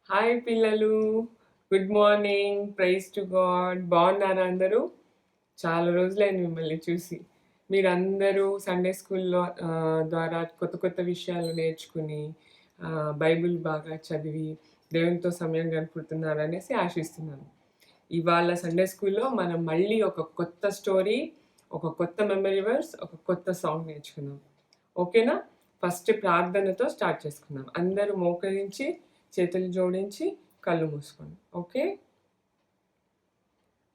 Hi పిల్లలు, good morning, praise to God. బాగున్నారా అందరూ? చాలా రోజులైంది మిమ్మల్ని చూసి. మీరందరూ సండే స్కూల్‌లో ద్వారా కొత్త కొత్త విషయాలు నేర్చుకుని, బైబిల్ బాగా చదివి, దేవునితో సమయం గడుపుతున్నారనేసి ఆశిస్తున్నాను. ఇవాళ సండే స్కూల్‌లో మనం మళ్ళీ ఒక కొత్త స్టోరీ, ఒక కొత్త మెమరీ వర్స్, ఒక కొత్త సాంగ్ నేర్చుకుందాం. ఓకేనా? ఫస్ట్ ప్రార్థనతో స్టార్ట్ చేసుకుందాం. అందరూ మోకరించి, చేతులు జోడించి, కళ్ళు మూసుకోండి. ఓకే?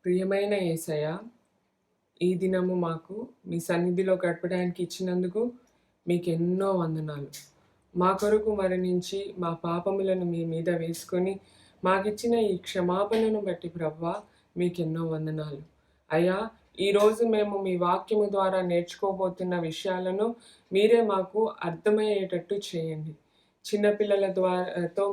ప్రియమైన యేసయ్య, ఈ దినము మాకు మీ సన్నిధిలో గడపడానికి ఇచ్చినందుకు మీకెన్నో వందనాలు. మా కొరకు మరణించి, మా పాపములను మీ మీద వేసుకొని, మాకిచ్చిన ఈ క్షమాపణను బట్టి ప్రభువా మీకెన్నో వందనాలు. అయ్యా, ఈరోజు మేము మీ వాక్యము ద్వారా నేర్చుకోబోతున్న విషయాలను మీరే మాకు అర్థమయ్యేటట్టు చేయండి. చిన్నపిల్లల తో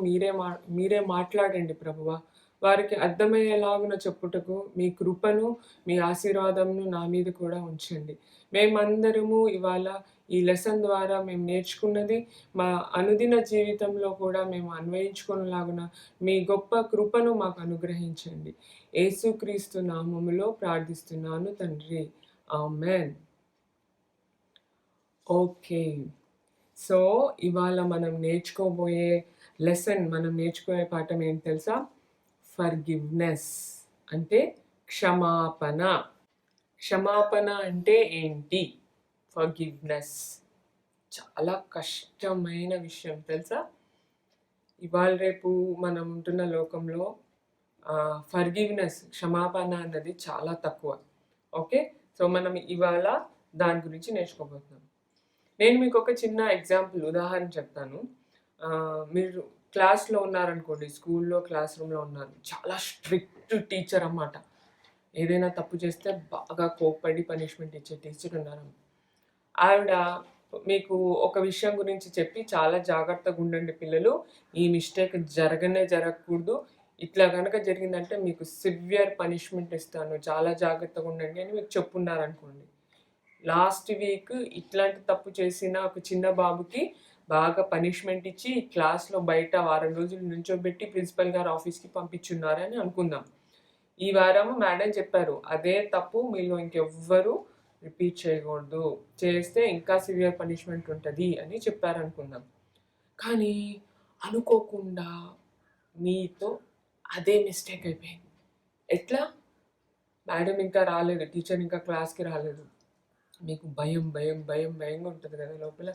మీరే మాట్లాడండి ప్రభువా. వారికి అర్థమయ్యేలాగున చెప్పుటకు మీ కృపను, మీ ఆశీర్వాదమును నా మీద కూడా ఉంచండి. మేమందరము ఇవాళ ఈ లెసన్ ద్వారా మేము నేర్చుకున్నది మా అనుదిన జీవితంలో కూడా మేము అన్వయించుకొనులాగున మీ గొప్ప కృపను మాకు అనుగ్రహించండి. యేసుక్రీస్తు నామములో ప్రార్థిస్తున్నాను తండ్రి. ఆమేన్. ఓకే. సో, ఇవాళ మనం నేర్చుకోబోయే పాఠం ఏంటి తెలుసా? ఫర్‌గివ్‌నెస్ అంటే క్షమాపణ. క్షమాపణ అంటే ఏంటి? ఫర్‌గివ్‌నెస్ చాలా కష్టమైన విషయం తెలుసా? ఇవాళ రేపు మనం ఉంటున్న లోకంలో క్షమాపణ అన్నది చాలా తక్కువ. ఓకే? సో, మనం ఇవాళ దాని గురించి నేర్చుకోబోతున్నాం. నేను మీకు ఒక చిన్న ఉదాహరణ చెప్తాను. మీరు క్లాస్‌లో ఉన్నారనుకోండి, స్కూల్‌లో క్లాస్ రూమ్‌లో ఉన్నారు. చాలా స్ట్రిక్ట్ టీచర్ అన్నమాట. ఏదైనా తప్పు చేస్తే బాగా కోప్పడి పనిష్మెంట్ ఇచ్చే టీచర్ ఉన్నారు. ఆవిడ మీకు ఒక విషయం గురించి చెప్పి, చాలా జాగ్రత్తగా ఉండండి పిల్లలు. ఈ మిస్టేక్ జరగకూడదు. ఇట్లా గనక జరిగిందంటే మీకు సివియర్ పనిష్మెంట్ ఇస్తాను. చాలా జాగ్రత్తగా ఉండండి అని మీకు చెప్పున్నారనుకోండి. లాస్ట్ వీక్ ఇట్లాంటి తప్పు చేసిన ఒక చిన్న బాబుకి బాగా పనిష్మెంట్ ఇచ్చి క్లాస్‌లో బయట వారం రోజులు నుంచోబెట్టి ప్రిన్సిపల్ గారి ఆఫీస్‌కి పంపించున్నారని అనుకుందాం. ఈ వారము మేడం చెప్పారు, అదే తప్పు మీలో ఇంకెవ్వరు రిపీట్ చేయకూడదు. చేస్తే ఇంకా సివియర్ పనిష్మెంట్ ఉంటది అని చెప్పారనుకుందాం. కానీ అనుకోకుండా మీతో అదే మిస్టేక్ అయిపోయింది. ఎట్లా? మేడం ఇంకా రాలేదు. టీచర్ ఇంకా క్లాస్‌కి రాలేదు. మీకు భయంగా ఉంటది కదా లోపల.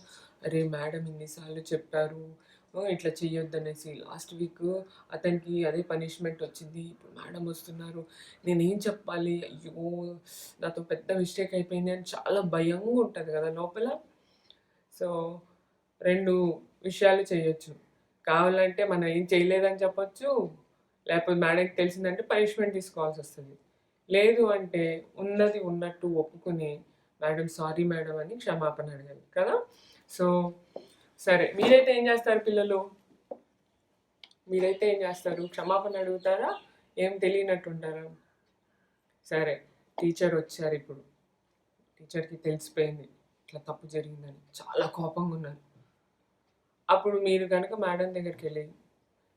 అరే! మేడం ఇన్ని సార్లు చెప్పారు. ఇట్లా చెయ్యొద్దనేసి. లాస్ట్ వీక్ అతనికి అదే పనిష్మెంట్ వచ్చింది. ఇప్పుడు మేడం వస్తున్నారు. నేనేం చెప్పాలి? అయ్యో! నాతో పెద్ద మిస్టేక్ అయిపోయింది అని చాలా భయంగా ఉంటది కదా లోపల. సో, 2 విషయాలు చేయొచ్చు. కావాలంటే మనం ఏం చేయలేదని చెప్పొచ్చు. లేకపోతే మేడంకి తెలిసిందంటే పనిష్మెంట్ తీసుకోవాల్సొస్తది. లేదు అంటే ఉన్నది ఉన్నట్టు ఒప్పుకొని మేడం సారీ మేడం అని క్షమాపణ అడగాలి కదా! సో, సరే మీరైతే ఏం చేస్తారు పిల్లలు? మీరైతే ఏం చేస్తారు? క్షమాపణ అడుగుతారా? ఏం తెలియనట్టు ఉంటారా? సరే, టీచర్ వచ్చారిప్పుడు. టీచర్‌కి తెలిసిపోయింది ఇట్లా తప్పు జరిగిందని. చాలా కోపంగా ఉన్నారు. అప్పుడు మీరు గనక మేడం దగ్గరికెళ్ళి,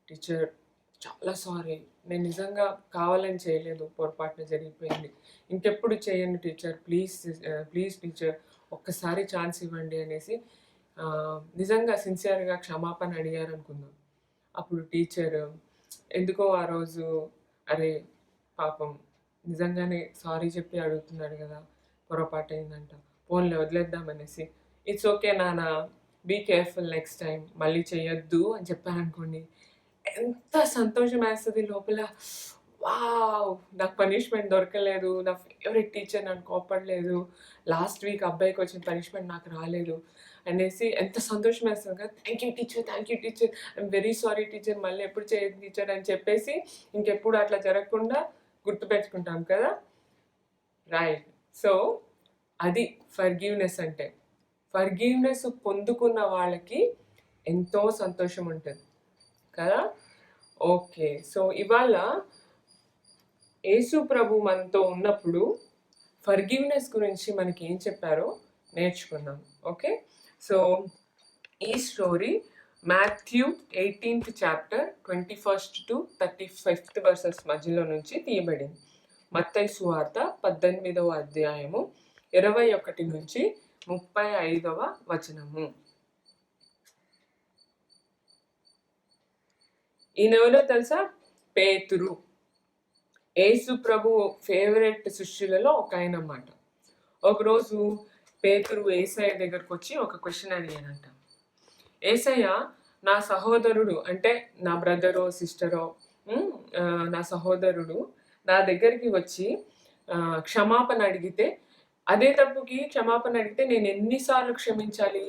టీచర్ చాలా సారీ. నేను నిజంగా కావాలని చేయలేదు. పొరపాటున జరిగిపోయింది. ఇంకెప్పుడు చేయను టీచర్. ప్లీజ్ టీచర్ ఒక్కసారి ఛాన్స్ ఇవ్వండి అనేసి నిజంగా సిన్సియర్‌గా క్షమాపణ అడిగారనుకుందాం. అప్పుడు టీచర్ ఎందుకో ఆ రోజు అరే! పాపం నిజంగానే సారీ చెప్పి అడుగుతున్నాడు గదా! పొరపాటయిందంట. పోనీలే వదిలేద్దామనేసి, ఇట్స్ ఓకే నాన్న, బీ కేర్‌ఫుల్ నెక్స్ట్ టైమ్ మళ్ళీ చెయ్యొద్దు అని చెప్పారనుకోండి. ఎంత సంతోషమేస్తది లోపల. వావ్! నాకు పనిష్మెంట్ దొరకలేదు. నా ఫేవరెట్ టీచర్ నన్ను కోప్పడలేదు. లాస్ట్ వీక్ అబ్బాయికొచ్చిన పనిష్మెంట్ నాకు రాలేదు అనేసి ఎంత సంతోషమేస్తది కదా! Thank you teacher. I'm very sorry teacher. మళ్ళీ ఎప్పుడు చేయను టీచర్ అని చెప్పేసి ఇంకెప్పుడు అట్లా జరగకుండా గుర్తుపెట్టుకుంటాం కదా! రైట్. సో, అది ఫర్‌గివ్‌నెస్ అంటే. ఫర్‌గివ్‌నెస్ పొందుకున్న వాళ్ళకి ఎంతో సంతోషం ఉంటది కదా! ఓకే. సో, ఇవాళ యేసు ప్రభు మనతో ఉన్నప్పుడు ఫర్‌గివ్‌నెస్ గురించి మనకేం చెప్పారో నేర్చుకుందాం. ఓకే. సో, ఈ story Matthew 18th chapter 21 to 35 versus మధ్యలో నుంచి తీయబడింది. మత్తయి సువార్త 18వ అధ్యాయము 21 నుంచి 35వ వచనము. ఈయనెవరో తెలుసా? పేతురు, యేసు ప్రభు ఫేవరెట్ శిష్యులలో ఒక ఆయన అన్నమాట. ఒకరోజు పేతురు యేసయ్య దగ్గరకు వచ్చి ఒక క్వశ్చన్ అడిగాడంట. యేసయ్య, నా సహోదరుడు అంటే నా బ్రదరో సిస్టరో నా సహోదరుడు నా దగ్గరికి వచ్చి క్షమాపణ అడిగితే, అదే తప్పుకి క్షమాపణ అడిగితే నేను ఎన్నిసార్లు క్షమించాలి?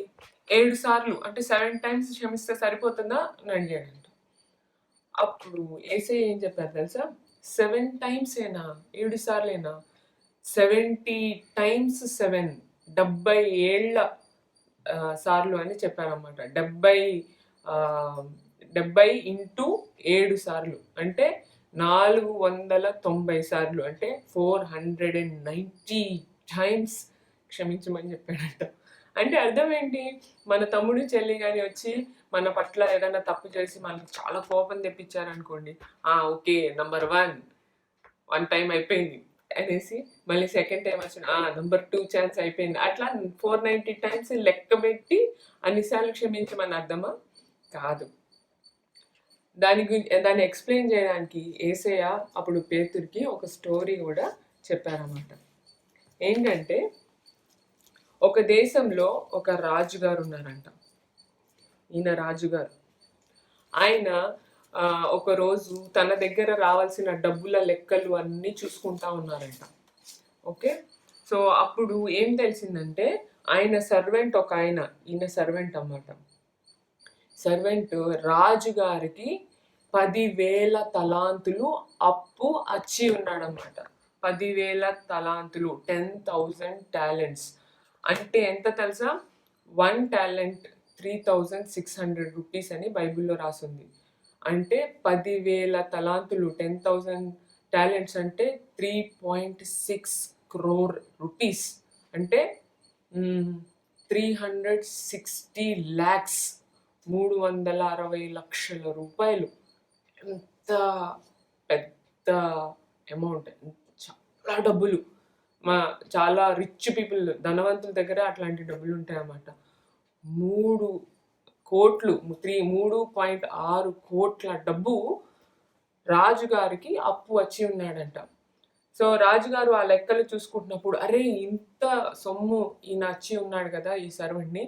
7 సార్లు అంటే 7 times క్షమిస్తే సరిపోతుందా అని అడిగాడంట. అప్పుడు యేసయ్య ఏం చెప్పారు తెలుసా? 7 times ఏనా? 7 సార్లేనా? 70 times 7 70 ఏళ్ళ సార్లు అని చెప్పారన్నమాట. 70 into 7 సార్లు అంటే 490 సార్లు అంటే 490 times క్షమించమని చెప్పాడంట. అంటే అర్థం ఏంటి? మన తమ్ముడు చెల్లి కానీ వచ్చి మన పట్ల ఏదైనా తప్పు చేసి మనకు చాలా కోపం తెప్పించారనుకోండి, ఓకే నంబర్ 1 time అయిపోయింది అనేసి మళ్ళీ సెకండ్ టైం వచ్చి నంబర్ 2 ఛాన్స్ అయిపోయింది, అట్లా 490 times లెక్క పెట్టి అన్నిసార్లు క్షమించమని అర్థమా? కాదు. దాన్ని ఎక్స్ప్లెయిన్ చేయడానికి యేసయ్య అప్పుడు పేతురికి ఒక స్టోరీ కూడా చెప్పారన్నమాట. ఏంటంటే, ఒక దేశంలో ఒక రాజుగారు ఉన్నారంట. ఈయన రాజుగారు ఆయన ఒకరోజు తన దగ్గర రావాల్సిన డబ్బుల లెక్కలు అన్నీ చూసుకుంటా ఉన్నారంట. ఓకే, సో అప్పుడు ఏం తెలిసిందంటే, ఆయన సర్వెంట్ ఒక ఆయన, ఈయన సర్వెంట్ అన్నమాట. సర్వెంట్ రాజుగారికి 10,000 తలాంతులు అప్పు వచ్చి ఉన్నాడన్నమాట. 10,000 తలాంతులు, 10,000 talents. అంటే ఎంత తెలుసా? 1 talent 3,600 rupees అని బైబిల్లో రాసింది. అంటే 10,000 తలాంతులు 10,000 talents అంటే 3.6 crore rupees అంటే 360 lakhs 360 లక్షల రూపాయలు. ఎంత పెద్ద అమౌంట్, చాలా డబ్బులు. చాలా రిచ్ పీపుల్, ధనవంతుల దగ్గర అట్లాంటి డబ్బులు ఉంటాయి అన్నమాట. 3 కోట్లు 3.6 కోట్ల డబ్బు రాజుగారికి అప్పు వచ్చి ఉన్నాడంట. సో రాజుగారు ఆ లెక్కలు చూసుకుంటున్నప్పుడు, అరే ఇంత సొమ్ము ఈయన వచ్చి ఉన్నాడు కదా, ఈ సర్వెంట్ని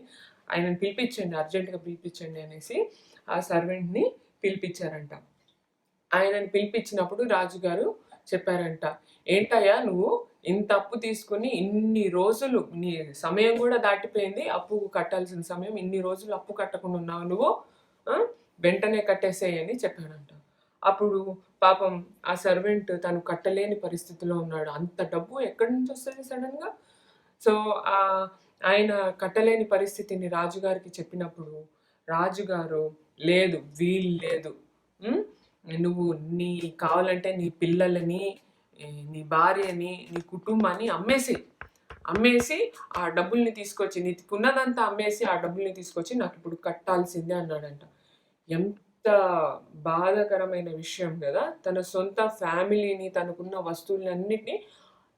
ఆయనను పిలిపించండి, అర్జెంటుగా పిలిపించండి అనేసి ఆ సర్వెంట్ని పిలిపించారంట. ఆయనని పిలిపించినప్పుడు రాజుగారు చెప్పారంట, ఏంటయ్యా నువ్వు ఇంత అప్పు తీసుకుని ఇన్ని రోజులు, నీ సమయం కూడా దాటిపోయింది, అప్పు కట్టాల్సిన సమయం, ఇన్ని రోజులు అప్పు కట్టకుండా ఉన్నావు నువ్వు, వెంటనే కట్టేసేయని చెప్పాడంట. అప్పుడు పాపం ఆ సర్వెంట్ తను కట్టలేని పరిస్థితిలో ఉన్నాడు. అంత డబ్బు ఎక్కడి నుంచి వస్తుంది సడన్గా? సో ఆయన కట్టలేని పరిస్థితిని రాజుగారికి చెప్పినప్పుడు రాజుగారు, లేదు వీలు లేదు, నువ్వు కావాలంటే నీ పిల్లలని, నీ భార్యని, నీ కుటుంబాన్ని అమ్మేసి ఆ డబ్బుల్ని తీసుకొచ్చి, నీకున్నదంతా అమ్మేసి ఆ డబ్బుల్ని తీసుకొచ్చి నాకు ఇప్పుడు కట్టాల్సిందే అన్నాడంట. ఎంత బాధాకరమైన విషయం కదా! తన సొంత ఫ్యామిలీని, తనకున్న వస్తువులన్నిటినీ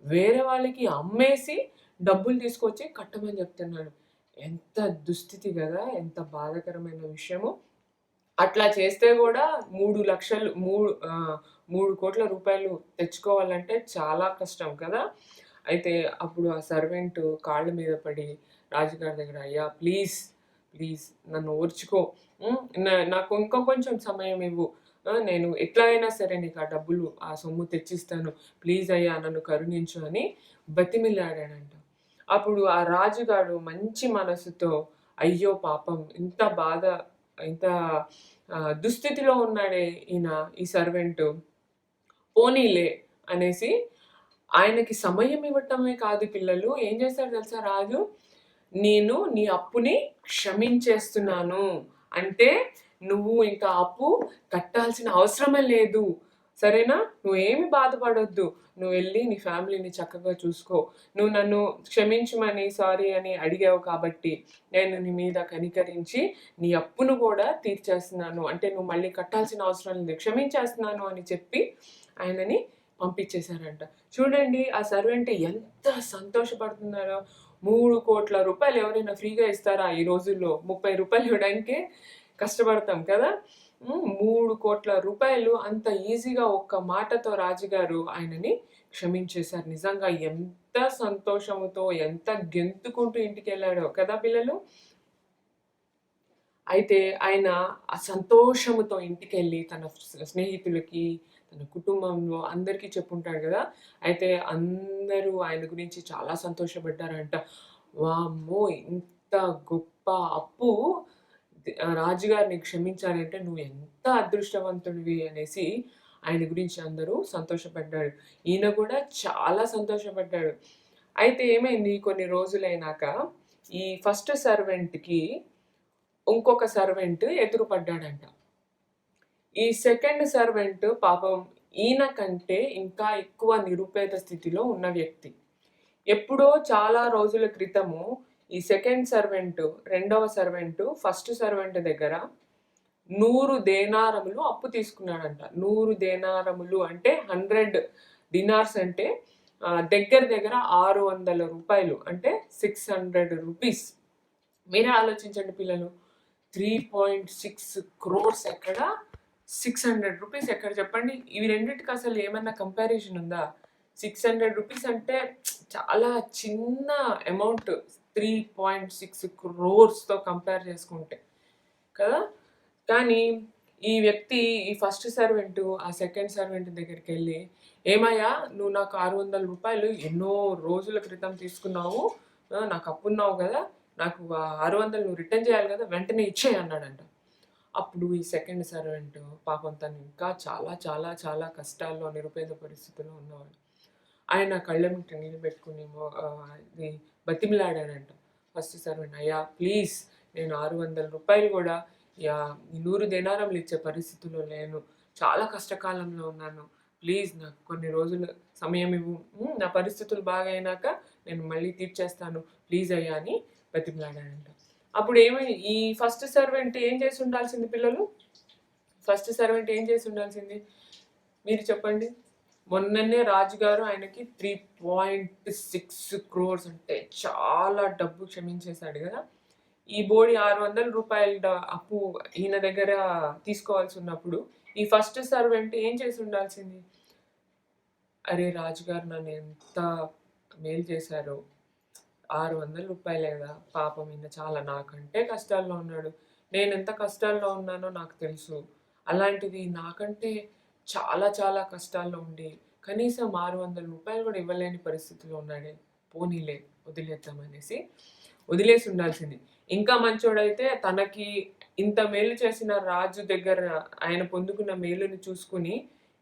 వేరే వాళ్ళకి అమ్మేసి డబ్బులు తీసుకొచ్చి కట్టమని చెప్తున్నాడు. ఎంత దుస్థితి కదా, ఎంత బాధాకరమైన విషయము. అట్లా చేస్తే కూడా 3 కోట్ల రూపాయలు తెచ్చుకోవాలంటే చాలా కష్టం కదా. అయితే అప్పుడు ఆ సర్వెంట్ కాళ్ళ మీద పడి రాజుగారి దగ్గర, అయ్యా ప్లీజ్ నన్ను ఓర్చుకో, నాకు ఇంకా కొంచెం సమయం ఇవ్వు, నేను ఎట్లా అయినా సరే నీకు ఆ డబ్బులు, ఆ సొమ్ము తెచ్చిస్తాను, ప్లీజ్ అయ్యా నన్ను కరుణించు అని బతిమిలాడాడంట. అప్పుడు ఆ రాజుగాడు మంచి మనసుతో, అయ్యో పాపం ఇంత దుస్థితిలో ఉన్నాడే ఈ సర్వెంట్, పోనీలే అనేసి ఆయనకి సమయం ఇవ్వటమే కాదు పిల్లలు, ఏం చేస్తాడు తెలుసా రాజు? నేను నీ అప్పుని క్షమించేస్తున్నాను, అంటే నువ్వు ఇంకా అప్పు కట్టాల్సిన అవసరమే లేదు, సరేనా? నువ్వేమి బాధపడొద్దు. నువ్వు వెళ్ళి నీ ఫ్యామిలీని చక్కగా చూసుకో. నువ్వు నన్ను క్షమించమని, సారీ అని అడిగావు కాబట్టి నేను నీ మీద కనికరించి నీ అప్పును కూడా తీర్చేస్తున్నాను. అంటే నువ్వు మళ్ళీ కట్టాల్సిన అవసరం లేదు. క్షమించేస్తున్నాను అని చెప్పి ఆయనని పంపించేశారంట. చూడండి ఆ సర్వెంట్ ఎంత సంతోషపడుతున్నారో. 3,00,00,000 ఎవరైనా ఫ్రీగా ఇస్తారా ఈ రోజుల్లో? రూ. 30 ఇవ్వడానికే కష్టపడతాం కదా! 3,00,00,000 అంత ఈజీగా ఒక్క మాటతో రాజుగారు ఆయనని క్షమించేశారు. నిజంగా ఎంత సంతోషముతో, ఎంత గెంతుకుంటూ ఇంటికెళ్ళాడో కదా పిల్లలు? అయితే ఆయన ఆ సంతోషముతో ఇంటికెళ్ళి తన స్నేహితులకి, తన కుటుంబంలో అందరికీ చెప్పుంటాడు గదా! అయితే అందరూ ఆయన గురించి చాలా సంతోషపడ్డారంట. వామ్మో! ఇంత గొప్ప అప్పు రాజుగారు నీకు క్షమించారంటే నువ్వు ఎంత అదృష్టవంతుడివి అనేసి ఆయన గురించి అందరూ సంతోషపడ్డారు. ఈయన కూడా చాలా సంతోషపడ్డాడు. అయితే ఏమైంది కొన్ని రోజులైనాక ఈ ఫస్ట్ సర్వెంట్‌కి ఇంకొక సర్వెంట్ ఎదురుపడ్డాడంట. ఈ సెకండ్ సర్వెంట్ పాపం ఈయన కంటే ఇంకా ఎక్కువ నిరుపేద స్థితిలో ఉన్న వ్యక్తి. ఎప్పుడో చాలా రోజుల క్రితము ఈ సెకండ్ సర్వెంట్, రెండవ సర్వెంట్ ఫస్ట్ సర్వెంట్ దగ్గర 100 దేనారములు అప్పు తీసుకున్నాడంట. 100 దేనారములు అంటే 100 డినార్స్ అంటే దగ్గర దగ్గర ₹600 అంటే 600 రూపీస్. మీరే ఆలోచించండి పిల్లలు. 3.6 crores ఎక్కడ, 600 రూపీస్ ఎక్కడ చెప్పండి? ఇవి రెండింటికి అసలు ఏమన్నా కంపారిజన్ ఉందా? 600 రూపీస్ అంటే చాలా చిన్న అమౌంట్ 3.6 crores కంపేర్ చేసుకుంటే కదా. కానీ ఈ వ్యక్తి ఈ ఫస్ట్ సర్వెంట్ ఆ సెకండ్ సర్వెంట్ దగ్గరికి వెళ్ళి, ఏమయ్యా నువ్వు నాకు ₹600 ఎన్నో రోజుల క్రితం తీసుకున్నావు, నాకు అప్పున్నావు కదా, నాకు 600 నువ్వు రిటర్న్ చేయాలి కదా, వెంటనే ఇచ్చేయి అన్నాడంట. అప్పుడు ఈ సెకండ్ సర్వెంట్ పాపం తను ఇంకా చాలా చాలా చాలా కష్టాల్లో నిరుపేద పరిస్థితుల్లో ఉన్నవాడు. ఆయన కళ్ళెంట నీళ్ళు పెట్టుకుని ఇది బతిమిలాడాడంట ఫస్ట్ సర్వెంట్. అయ్యా ప్లీజ్ నేను ₹600 కూడా 100 దేనారములు ఇచ్చే పరిస్థితిలో లేను, చాలా కష్టకాలంలో ఉన్నాను, ప్లీజ్ నాకు కొన్ని రోజులు సమయం ఇవ్వు, నా పరిస్థితులు బాగైనాక నేను మళ్ళీ తీర్చేస్తాను ప్లీజ్ అయ్యా అని బతిమిలాడాడంట. అప్పుడు ఈ ఫస్ట్ సర్వెంట్ ఏం చేసి ఉండాల్సింది పిల్లలు? ఫస్ట్ సర్వెంట్ ఏం చేసి ఉండాల్సింది మీరు చెప్పండి? మొన్ననే రాజుగారు ఆయనకి 3.6 crores అంటే చాలా డబ్బు క్షమించేశాడు కదా. ఈ బోడి ₹600 అప్పు ఈయన దగ్గర తీసుకోవాల్సి ఉన్నప్పుడు ఈ ఫస్ట్ సర్వెంట్ ఏం చేసి ఉండాల్సింది? అరే రాజుగారు నన్ను ఎంత మేలు చేశారో, ₹600 కదా పాపం, ఈయన చాలా నాకంటే కష్టాల్లో ఉన్నాడు, నేను ఎంత కష్టాల్లో ఉన్నానో నాకు తెలుసు, అలాంటిది నాకంటే చాలా చాలా కష్టాల్లో ఉండి కనీసం ₹600 కూడా ఇవ్వలేని పరిస్థితిలో ఉన్నాడే, పోనీలే వదిలేద్దామనేసి వదిలేసి ఉండాల్సింది. ఇంకా మంచోడైతే తనకి ఇంత మేలు చేసిన రాజు దగ్గర ఆయన పొందుకున్న మేలుని చూసుకుని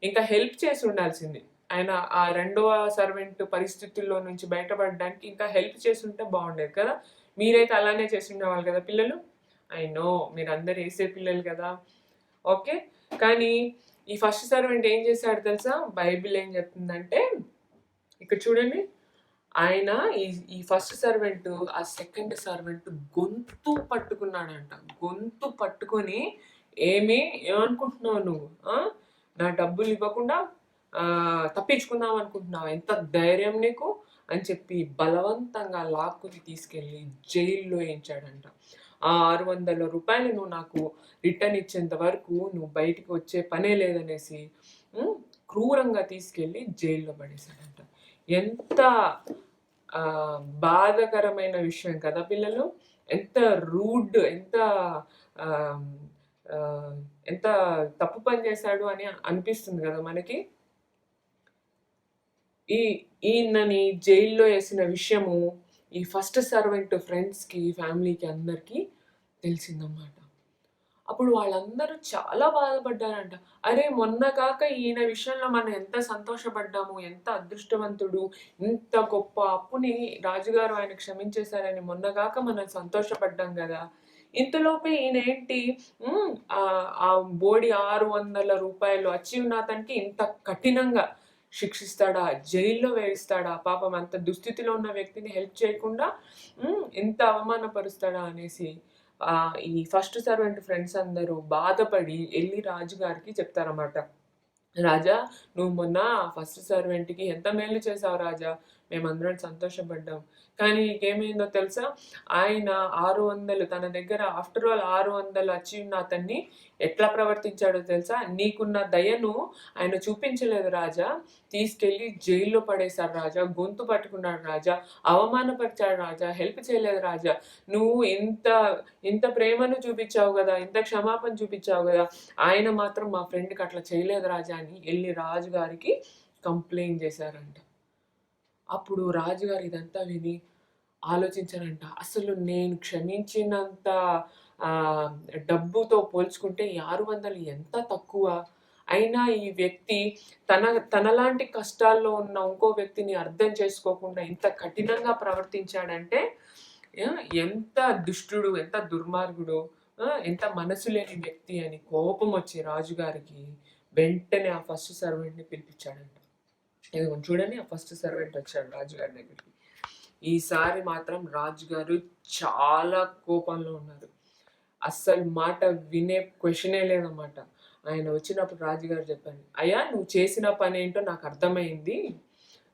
ఇంకా హెల్ప్ చేసి ఉండాల్సింది. ఆయన ఆ రెండవ సర్వెంట్ పరిస్థితుల్లో నుంచి బయటపడడానికి ఇంకా హెల్ప్ చేసి ఉంటే బాగుండేది కదా. మీరైతే అలానే చేసి ఉండేవాళ్ళు కదా పిల్లలు. ఐ నో మీరందరూ వేసే పిల్లలు కదా. ఓకే, కానీ ఈ ఫస్ట్ సర్వెంట్ ఏం చేశాడు తెలుసా? బైబిల్ ఏం చెప్తుందంటే ఇక్కడ చూడండి, ఆయన ఈ ఫస్ట్ సర్వెంట్ ఆ సెకండ్ సర్వెంట్ గొంతు పట్టుకున్నాడంట. గొంతు పట్టుకొని ఏమనుకుంటున్నావు నువ్వు, నా డబ్బులు ఇవ్వకుండా తప్పించుకుందాం అనుకుంటున్నావు, ఎంత ధైర్యం నీకు అని చెప్పి బలవంతంగా లాక్కుని తీసుకెళ్ళి జైల్లో వేయించాడంట. ఆ ₹600 నువ్వు నాకు రిటర్న్ ఇచ్చేంత వరకు నువ్వు బయటికి వచ్చే పనే లేదనేసి క్రూరంగా తీసుకెళ్ళి జైల్లో పడేశాడంట. ఎంత బాధాకరమైన విషయం కదా పిల్లలు. ఎంత రూడ్, ఎంత తప్పు పని చేశాడు అని అనిపిస్తుంది కదా మనకి. ఈయనని జైల్లో వేసిన విషయము ఈ ఫస్ట్ సర్వెంట్ ఫ్రెండ్స్కి, ఫ్యామిలీకి అందరికీ తెలిసిందన్నమాట. అప్పుడు వాళ్ళందరూ చాలా బాధపడ్డారంట. అరే మొన్న కాక ఈయన విషయంలో మనం ఎంత సంతోషపడ్డాము, ఎంత అదృష్టవంతుడు, ఇంత గొప్ప అప్పుని రాజుగారు ఆయన క్షమించేశారని మొన్న కాక మనం సంతోషపడ్డాం కదా, ఇంతలోపే ఈయనేంటి ఆ బోడి 600 రూపాయలు అతనికి ఇంత కఠినంగా శిక్షిస్తాడా? జైల్లో వేయిస్తాడా? పాపం అంత దుస్థితిలో ఉన్న వ్యక్తిని హెల్ప్ చేయకుండా ఇంత అవమానపరుస్తాడా అనేసి ఈ ఫస్ట్ సర్వెంట్ ఫ్రెండ్స్ అందరూ బాధపడి ఎళ్లి రాజుగారికి చెప్తారన్నమాట. రాజా, నువ్వు మొన్న ఫస్ట్ సర్వెంట్‌కి ఎంత మేలు చేశావు రాజా! మేమందరం సంతోషపడ్డాం. కానీ నీకేమైందో తెలుసా? ఆయన 600 తన దగ్గర ఆఫ్టర్ ఆల్ 600 ఉన్న అతన్ని ఎట్లా ప్రవర్తించాడో తెలుసా? నీకున్న దయను ఆయన చూపించలేదు రాజా. తీసుకెళ్ళి జైల్లో పడేశాడు రాజా. గొంతు పట్టుకున్నాడు రాజా. అవమానపరిచాడు రాజా. హెల్ప్ చేయలేదు రాజా. నువ్వు ఇంత ప్రేమను చూపించావు గదా! ఇంత క్షమాపణ చూపించావు గదా! ఆయన మాత్రం మా ఫ్రెండ్‌కి అట్లా చేయలేదు రాజా అని ఎళ్లి రాజుగారికి కంప్లెయింట్ చేశారంట. అప్పుడు రాజుగారు ఇదంతా విని ఆలోచించారంట. అసలు నేను క్షమించినంత డబ్బుతో పోల్చుకుంటే ఈ 600 ఎంత తక్కువ. అయినా ఈ వ్యక్తి తనలాంటి కష్టాల్లో ఉన్న ఇంకో వ్యక్తిని అర్థం చేసుకోకుండా ఇంత కఠినంగా ప్రవర్తించాడంటే ఎంత దుష్టుడు, ఎంత దుర్మార్గుడు, ఎంత మనసు లేని వ్యక్తి అని కోపం వచ్చి రాజుగారికి వెంటనే ఆ ఫస్ట్ సర్వెంట్‌ని పిలిపించాడంట. ఇదిగోండి చూడండి, ఆ ఫస్ట్ సర్వెంట్ వచ్చాడు రాజుగారి దగ్గరికి. ఈసారి మాత్రం రాజుగారు చాలా కోపంలో ఉన్నారు. అస్సలు మాట వినే క్వెషనే లేదన్నమాట. ఆయన వచ్చినప్పుడు రాజుగారు చెప్పారు, అయ్యా నువ్వు చేసిన పని ఏంటో నాకు అర్థమైంది.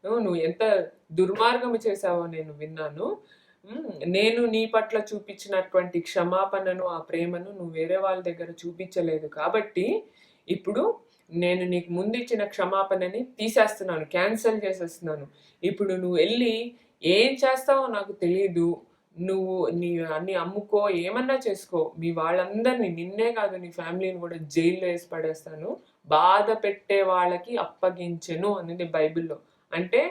నువ్వు ఎంత దుర్మార్గము చేశావో నేను విన్నాను. నేను నీ పట్ల చూపించినటువంటి క్షమాపణను, ఆ ప్రేమను నువ్వు వేరే వాళ్ళ దగ్గర చూపించలేదు కాబట్టి ఇప్పుడు నేను నీకు ముందు ఇచ్చిన క్షమాపణని తీసేస్తున్నాను, క్యాన్సిల్ చేసేస్తున్నాను. ఇప్పుడు నువ్వు వెళ్ళి ఏం చేస్తావో నాకు తెలీదు. నువ్వు అన్ని అమ్ముకో, ఏమన్నా చేసుకో. మీ వాళ్ళందరినీ, నిన్నే కాదు నీ ఫ్యామిలీని కూడా జైల్లో వేసి పడేస్తాను. బాధ పెట్టే వాళ్ళకి అప్పగించెను అనేది బైబిల్లో. అంటే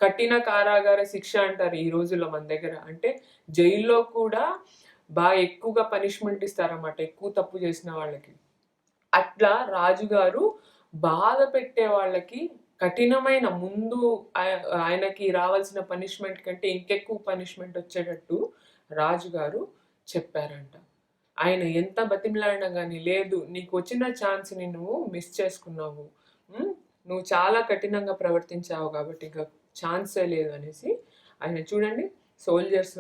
కఠిన కారాగార శిక్ష అంటారు ఈ రోజుల్లో మన దగ్గర. అంటే జైల్లో కూడా బాగా ఎక్కువగా పనిష్మెంట్ ఇస్తారన్నమాట ఎక్కువ తప్పు చేసిన వాళ్ళకి. అట్లా రాజుగారు బాధ పెట్టే వాళ్ళకి కఠినమైన ముందు ఆయనకి రావాల్సిన పనిష్మెంట్ కంటే ఇంకెక్కువ పనిష్మెంట్ వచ్చేటట్టు రాజుగారు చెప్పారంట. ఆయన ఎంత బతిమలాడినా కానీ, లేదు నీకు వచ్చిన ఛాన్స్ని నువ్వు మిస్ చేసుకున్నావు, నువ్వు చాలా కఠినంగా ప్రవర్తించావు కాబట్టి ఇక ఛాన్సే లేదు అనేసి ఆయన చూడండి సోల్జర్స్,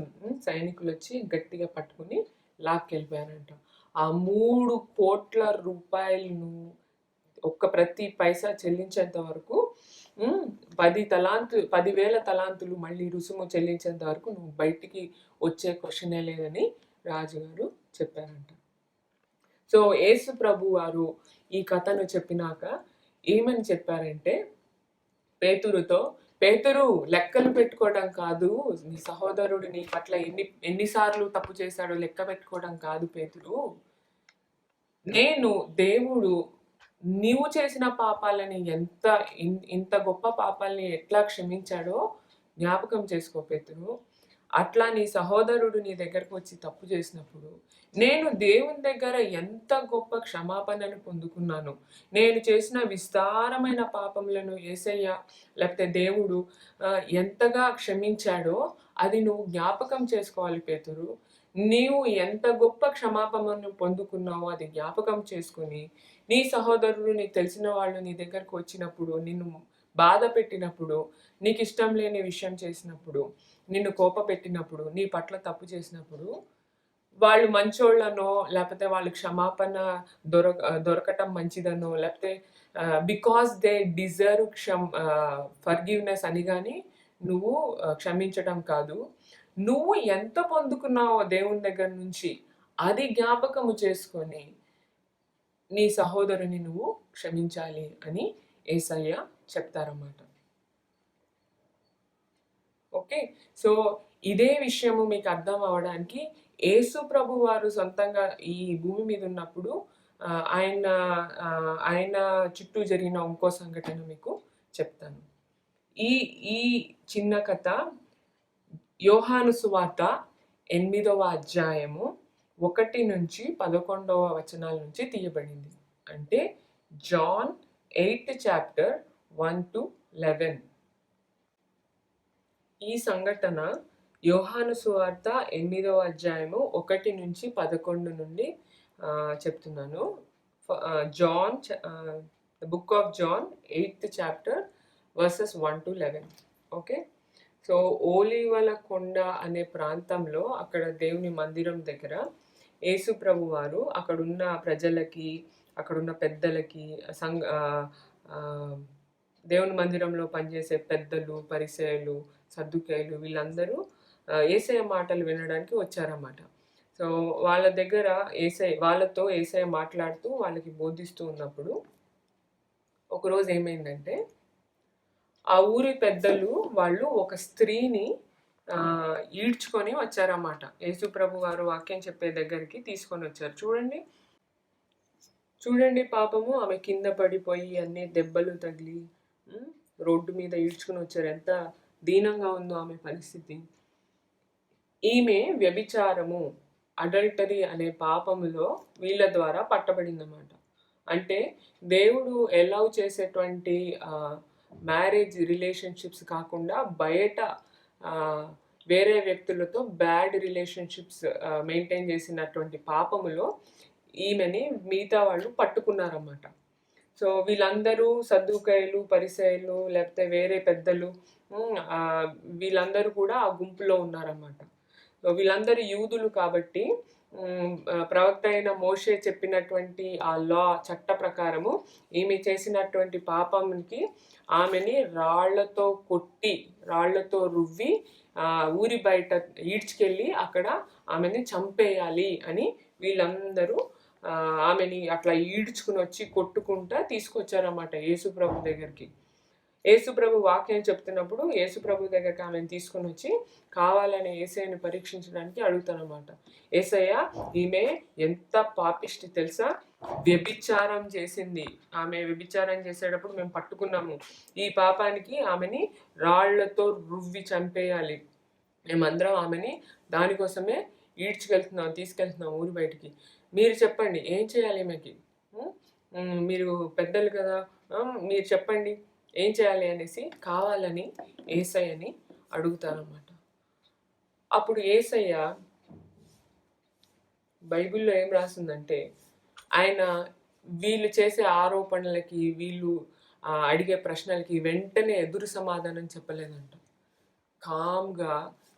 సైనికులు వచ్చి గట్టిగా పట్టుకుని లాక్కెళ్ళిపోయారంట. ఆ 3 కోట్ల రూపాయలను ప్రతి పైసా చెల్లించేంత వరకు 10,000 తలాంతులు మళ్ళీ రుసుము చెల్లించేంత వరకు నువ్వు బయటికి వచ్చే క్వశ్చనే లేదని రాజుగారు చెప్పారంట. సో యేసు ప్రభు వారు ఈ కథను చెప్పినాక ఏమని చెప్పారంటే పేతురుతో, పేతురు లెక్కలు పెట్టుకోవడం కాదు, నీ సహోదరుడు నీ పట్ల ఎన్నిసార్లు తప్పు చేశాడో లెక్క పెట్టుకోవడం కాదు పేతురు. దేవుడు నీవు చేసిన పాపాలని ఇంత గొప్ప పాపాలని ఎట్లా క్షమించాడో జ్ఞాపకం చేసుకో పేతురు. అట్లా నీ సహోదరుడు నీ దగ్గరకు వచ్చి తప్పు చేసినప్పుడు నేను దేవుని దగ్గర ఎంత గొప్ప క్షమాపణను పొందుకున్నాను. నేను చేసిన విస్తారమైన పాపములను యేసయ్య లేకపోతే దేవుడు ఎంతగా క్షమించాడో అది నువ్వు జ్ఞాపకం చేసుకోవాలి పేతురు. నీవు ఎంత గొప్ప క్షమాపణను పొందుకున్నావో అది జ్ఞాపకం చేసుకుని నీ సహోదరుడు, నీకు తెలిసిన వాళ్ళు నీ దగ్గరకు వచ్చినప్పుడు, నిన్ను బాధ పెట్టినప్పుడు, నీకు ఇష్టం లేని విషయం చేసినప్పుడు, నిన్ను కోపపెట్టినప్పుడు, నీ పట్ల తప్పు చేసినప్పుడు వాళ్ళు మంచోళ్ళనో లేకపోతే వాళ్ళు క్షమాపణ దొరకటం మంచిదనో లేకపోతే బికాస్ దే డిజర్వ్ ఫర్గివ్నెస్ అని కానీ నువ్వు క్షమించటం కాదు. నువ్వు ఎంత పొందుకున్నావో దేవుని దగ్గర నుంచి అది జ్ఞాపకము చేసుకొని నీ సహోదరుని నువ్వు క్షమించాలి అని యేసయ్య చెప్తారన్నమాట. ఓకే, సో ఇదే విషయము మీకు అర్థం అవడానికి యేసు ప్రభు వారు సొంతంగా ఈ భూమి మీద ఉన్నప్పుడు ఆయన చుట్టూ జరిగిన ఇంకో సంఘటన మీకు చెప్తాను. ఈ చిన్న కథ యోహాను సువార్త 8వ అధ్యాయము 1 నుంచి 11వ వచనాల నుంచి తీయబడింది. అంటే జాన్ 8th chapter 1 to 11. ఈ సంఘటన యోహాను సువార్త 8వ అధ్యాయము 1 నుంచి 11 నుండి చెప్తున్నాను. John the book of John 8th chapter verses 1 to 11. Okay. So ఓలీవల కొండ అనే ప్రాంతంలో అక్కడ దేవుని మందిరం దగ్గర యేసు ప్రభు వారు అక్కడున్న ప్రజలకి, అక్కడున్న పెద్దలకి, దేవుని మందిరంలో పనిచేసే పెద్దలు, పరిసయ్యులు, సద్దుకయ్యులు వీళ్ళందరూ యేసయ్య మాటలు వినడానికి వచ్చారన్నమాట. సో వాళ్ళ దగ్గర వాళ్ళతో యేసయ్య మాట్లాడుతూ వాళ్ళకి బోధిస్తూ ఉన్నప్పుడు ఒకరోజు ఏమైందంటే, ఆ ఊరి పెద్దలు వాళ్ళు ఒక స్త్రీని ఈడ్చుకొని వచ్చారన్నమాట. యేసు ప్రభు వారు వాక్యం చెప్పే దగ్గరికి తీసుకొని వచ్చారు. చూడండి పాపము, ఆమె కింద పడిపోయి అన్ని దెబ్బలు తగిలి రోడ్డు మీద ఈడ్చుకుని వచ్చారు. ఎంత దీనంగా ఉందో ఆమె పరిస్థితి. ఈమె వ్యభిచారము, అడల్టరీ అనే పాపములో వీళ్ళ ద్వారా పట్టబడిందన్నమాట. అంటే దేవుడు అలౌ చేసేటువంటి మ్యారేజ్ రిలేషన్షిప్స్ కాకుండా బయట వేరే వ్యక్తులతో బ్యాడ్ రిలేషన్షిప్స్ మెయింటైన్ చేసినటువంటి పాపములో ఈమెని మిగతా వాళ్ళు పట్టుకున్నారన్నమాట. సో వీళ్ళందరూ సద్దుకయ్యులు, పరిసయ్యులు, లేకపోతే వేరే పెద్దలు, వీళ్ళందరూ కూడా ఆ గుంపులో ఉన్నారన్నమాట. వీళ్ళందరూ యూదులు కాబట్టి ప్రవక్త అయిన మోషే చెప్పినటువంటి ఆ లా చట్ట ప్రకారము ఈమె చేసినటువంటి పాపంకి ఆమెని రాళ్లతో కొట్టి, రాళ్లతో రువ్వి ఊరి బయట ఈడ్చుకెళ్ళి అక్కడ ఆమెని చంపేయాలి అని వీళ్ళందరూ ఆమెని అట్లా ఈడ్చుకుని వచ్చి కొట్టుకుంటా తీసుకొచ్చారన్నమాట యేసుప్రభు దగ్గరికి. యేసుప్రభు వాక్యం చెప్తున్నప్పుడు యేసుప్రభు దగ్గరికి ఆమెను తీసుకొని వచ్చి కావాలని యేసయ్యని పరీక్షించడానికి అడుగుతారన్నమాట. యేసయ్య, ఈమె ఎంత పాపిష్టి తెలుసా, వ్యభిచారం చేసింది. ఆమె వ్యభిచారం చేసేటప్పుడు మేము పట్టుకున్నాము. ఈ పాపానికి ఆమెని రాళ్లతో రువ్వి చంపేయాలి. మేమందరం ఆమెని దానికోసమే తీసుకెళ్తున్నాం ఊరి బయటికి. మీరు చెప్పండి ఏం చేయాలి ఈమెకి? మీరు పెద్దలు కదా, మీరు చెప్పండి ఏం చేయాలి అనేసి కావాలని యేసయ్యని అడుగుతారన్నమాట. అప్పుడు యేసయ్య బైబిల్లో ఏం రాసిందంటే, ఆయన వీళ్ళు చేసే ఆరోపణలకి, వీళ్ళు అడిగే ప్రశ్నలకి వెంటనే ఎదురు సమాధానం చెప్పలేదంట. కామ్గా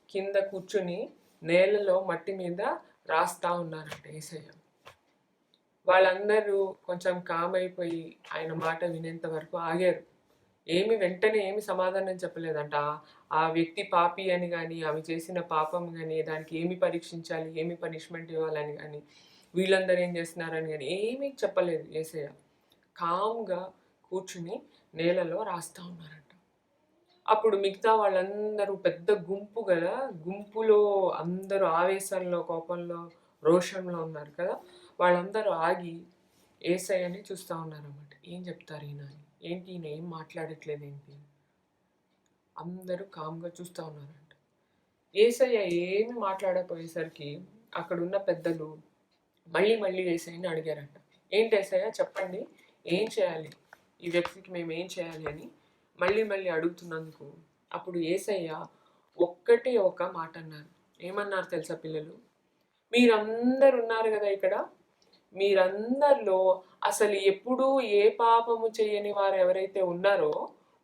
కింద కూర్చుని నేలలో మట్టి మీద రాస్తా ఉన్నారంట యేసయ్య. వాళ్ళందరూ కొంచెం కామ్ అయిపోయి ఆయన మాట వినేంత వరకు ఆగారు. వెంటనే ఏమి సమాధానం చెప్పలేదంట. ఆ వ్యక్తి పాపి అని కానీ, ఆమె చేసిన పాపం కానీ, దానికి ఏమి పరీక్షించాలి, ఏమి పనిష్మెంట్ ఇవ్వాలని కానీ, వీళ్ళందరూ ఏం చేస్తున్నారని కానీ ఏమీ చెప్పలేదు యేసయ్య. కామ్గా కూర్చుని నేలలో రాస్తా ఉన్నారంట. అప్పుడు మిగతా వాళ్ళందరూ పెద్ద గుంపు కదా, గుంపులో అందరూ ఆవేశంలో, కోపంలో, రోషంలో ఉన్నారు కదా, వాళ్ళందరూ ఆగి యేసయ్యని చూస్తూ ఉన్నారన్నమాట. ఏం చెప్తారు ఈయన అని, ఏంటి ఈయన ఏం మాట్లాడట్లేదు ఏంటి, అందరూ కామ్గా చూస్తూ ఉన్నారంట. యేసయ్య ఏమి మాట్లాడకపోయేసరికి అక్కడున్న పెద్దలు మళ్ళీ యేసయ్యని అడిగారంట. ఏంటి యేసయ్య చెప్పండి, ఏం చేయాలి, ఈ వ్యక్తికి మేము ఏం చేయాలి అని మళ్ళీ అడుగుతున్నందుకు అప్పుడు యేసయ్య ఒక్కటే ఒక మాట అన్నారు. ఏమన్నారు తెలుసా పిల్లలు? మీరందరు ఉన్నారు కదా ఇక్కడ, మీరందరిలో అసలు ఎప్పుడూ ఏ పాపము చేయని వారు ఎవరైతే ఉన్నారో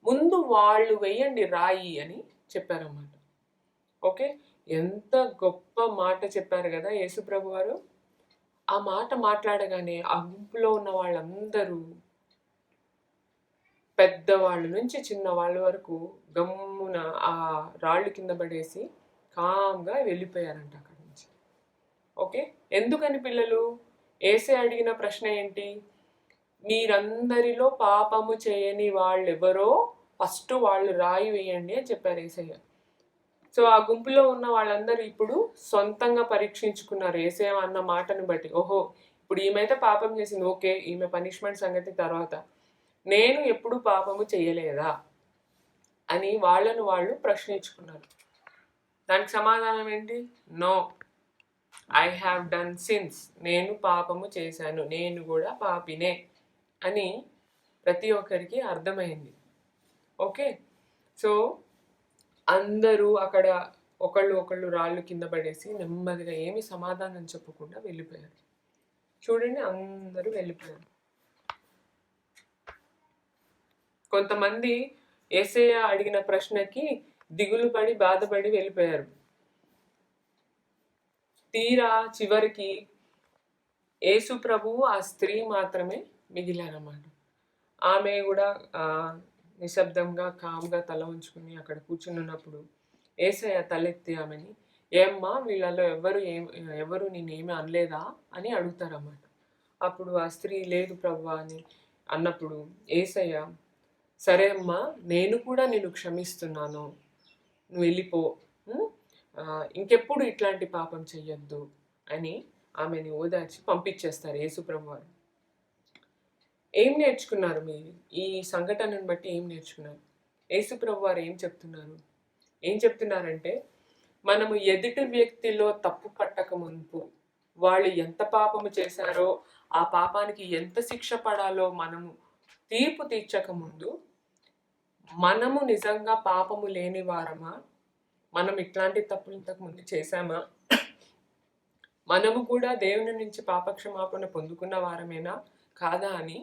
ముందు వాళ్ళు వెయ్యండి రాయి అని చెప్పారన్నమాట. ఓకే, ఎంత గొప్ప మాట చెప్పారు కదా యేసుప్రభు వారు. ఆ మాట మాట్లాడగానే ఆ గుంపులో ఉన్న వాళ్ళందరూ, పెద్దవాళ్ళ నుంచి చిన్నవాళ్ళ వరకు గమ్మున ఆ రాళ్ళు కింద పడేసి కామ్గా వెళ్ళిపోయారంట అక్కడి నుంచి. ఓకే, ఎందుకని పిల్లలు? యేసయ్య అడిగిన ప్రశ్న ఏంటి? మీరందరిలో పాపము చేయని వాళ్ళు ఎవరో ఫస్ట్ వాళ్ళు రాయి వేయండి అని చెప్పారు యేసయ్య. సో ఆ గుంపులో ఉన్న వాళ్ళందరూ ఇప్పుడు సొంతంగా పరీక్షించుకున్నారు యేసయ్య అన్న మాటను బట్టి. ఓహో, ఇప్పుడు ఈమె పాపం చేసింది, ఓకే, ఈమె పనిష్మెంట్ సంగతి తర్వాత, నేను ఎప్పుడు పాపము చేయలేదా అని వాళ్ళను వాళ్ళు ప్రశ్నించుకున్నారు. దానికి సమాధానం ఏంటి? No, I have done sins. నేను పాపము చేశాను, నేను కూడా పాపినే అని ప్రతి ఒక్కరికి అర్థమైంది. ఓకే, సో అందరూ అక్కడ ఒకళ్ళు రాళ్ళు కింద పడేసి నెమ్మదిగా ఏమి సమాధానం చెప్పకుండా వెళ్ళిపోయారు. చూడండి, అందరూ వెళ్ళిపోయారు. కొంతమంది యేసయ్య అడిగిన ప్రశ్నకి దిగులు పడి బాధపడి వెళ్ళిపోయారు. తీరా చివరికి యేసు ప్రభువు ఆ స్త్రీ మాత్రమే మిగిలారన్నమాట. ఆమె కూడా నిశ్శబ్దంగా కామ్గా తల ఉంచుకుని అక్కడ కూర్చుని ఉన్నప్పుడు యేసయ్య తలెత్తి ఆమెని, ఏమ్మా వీళ్ళలో ఎవరు నేనేమి అనలేదా అని అడుగుతారన్నమాట. అప్పుడు ఆ స్త్రీ లేదు ప్రభువా అని అన్నప్పుడు యేసయ్య, సరే అమ్మా, నేను కూడా నిన్ను క్షమిస్తున్నాను, నువ్వు వెళ్ళిపో, ఇంకెప్పుడు ఇట్లాంటి పాపం చెయ్యొద్దు అని ఆమెని ఓదార్చి పంపించేస్తారు యేసుప్రభు వారు. ఏం నేర్చుకున్నారు మీరు ఈ సంఘటనను బట్టి? ఏం నేర్చుకున్నారు? యేసుప్రభు వారు ఏం చెప్తున్నారంటే, మనము ఎదుటి వ్యక్తిలో తప్పు పట్టక మునుపు వాళ్ళు ఎంత పాపము చేశారో ఆ పాపానికి ఎంత శిక్ష పడాలో మనము తీర్పు తీర్చక ముందు మనము నిజంగా పాపము లేని వారమా, మనం ఇట్లాంటి తప్పులు ఇంతకు ముందు చేశామా, మనము కూడా దేవుని నుంచి పాపక్షమాపణ పొందుకున్న వారమేనా కాదా అని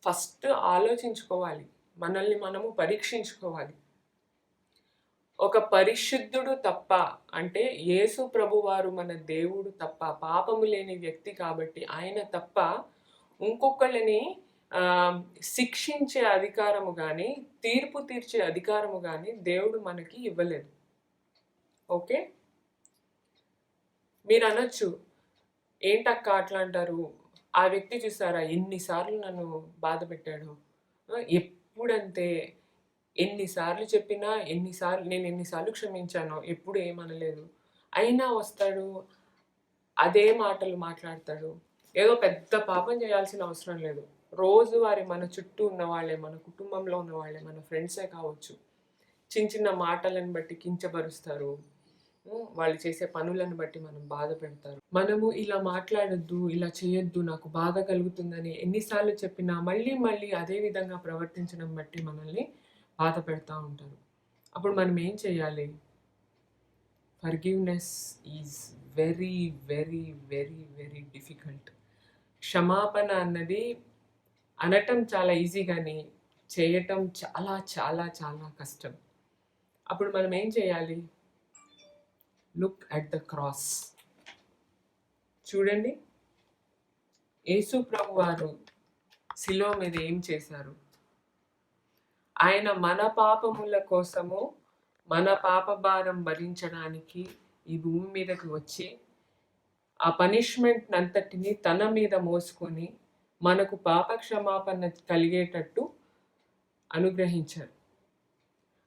ఫస్ట్ ఆలోచించుకోవాలి. మనల్ని మనము పరీక్షించుకోవాలి. ఒక పరిశుద్ధుడు తప్ప, అంటే యేసు ప్రభువారు మన దేవుడు తప్ప, పాపము లేని వ్యక్తి కాబట్టి ఆయన తప్ప ఇంకొకళ్ళని శిక్షించే అధికారము కానీ తీర్పు తీర్చే అధికారము కానీ దేవుడు మనకి ఇవ్వలేదు. ఓకే, మీరు అనొచ్చు, ఏంటక్క అట్లా అంటారు, ఆ వ్యక్తి చూసారా ఎన్నిసార్లు నన్ను బాధ పెట్టాడు, ఎప్పుడంతే, ఎన్నిసార్లు చెప్పినా నేను ఎన్నిసార్లు క్షమించానో ఎప్పుడు ఏమనలేదు, అయినా వస్తాడు అదే మాటలు మాట్లాడతాడు. ఏదో పెద్ద పాపం చేయాల్సిన అవసరం లేదు. రోజువారి మన చుట్టూ ఉన్న వాళ్ళే, మన కుటుంబంలో ఉన్న వాళ్ళే, మన ఫ్రెండ్సే కావచ్చు, చిన్న మాటలను బట్టి కించపరుస్తారు, వాళ్ళు చేసే పనులను బట్టి మనం బాధ పెడతారు. మనము ఇలా మాట్లాడొద్దు, ఇలా చేయొద్దు, నాకు బాధ కలుగుతుందని ఎన్నిసార్లు చెప్పినా మళ్ళీ అదే విధంగా ప్రవర్తించడం బట్టి మనల్ని బాధ పెడతా ఉంటారు. అప్పుడు మనం ఏం చేయాలి? Forgiveness is very very very very difficult. క్షమాపణ అన్నది అనటం చాలా ఈజీ కానీ చేయటం చాలా చాలా చాలా కష్టం. అప్పుడు మనం ఏం చేయాలి? Look at the cross. చూడండి, యేసు ప్రభు వారు శిలువ మీద ఏం చేశారు? ఆయన మన పాపముల కోసము, మన పాప భారం భరించడానికి ఈ భూమి మీదకి వచ్చి ఆ పనిష్మెంట్ అంతటిని తన మీద మోసుకొని మనకు పాప క్షమాపణ కలిగేటట్టు అనుగ్రహించారు.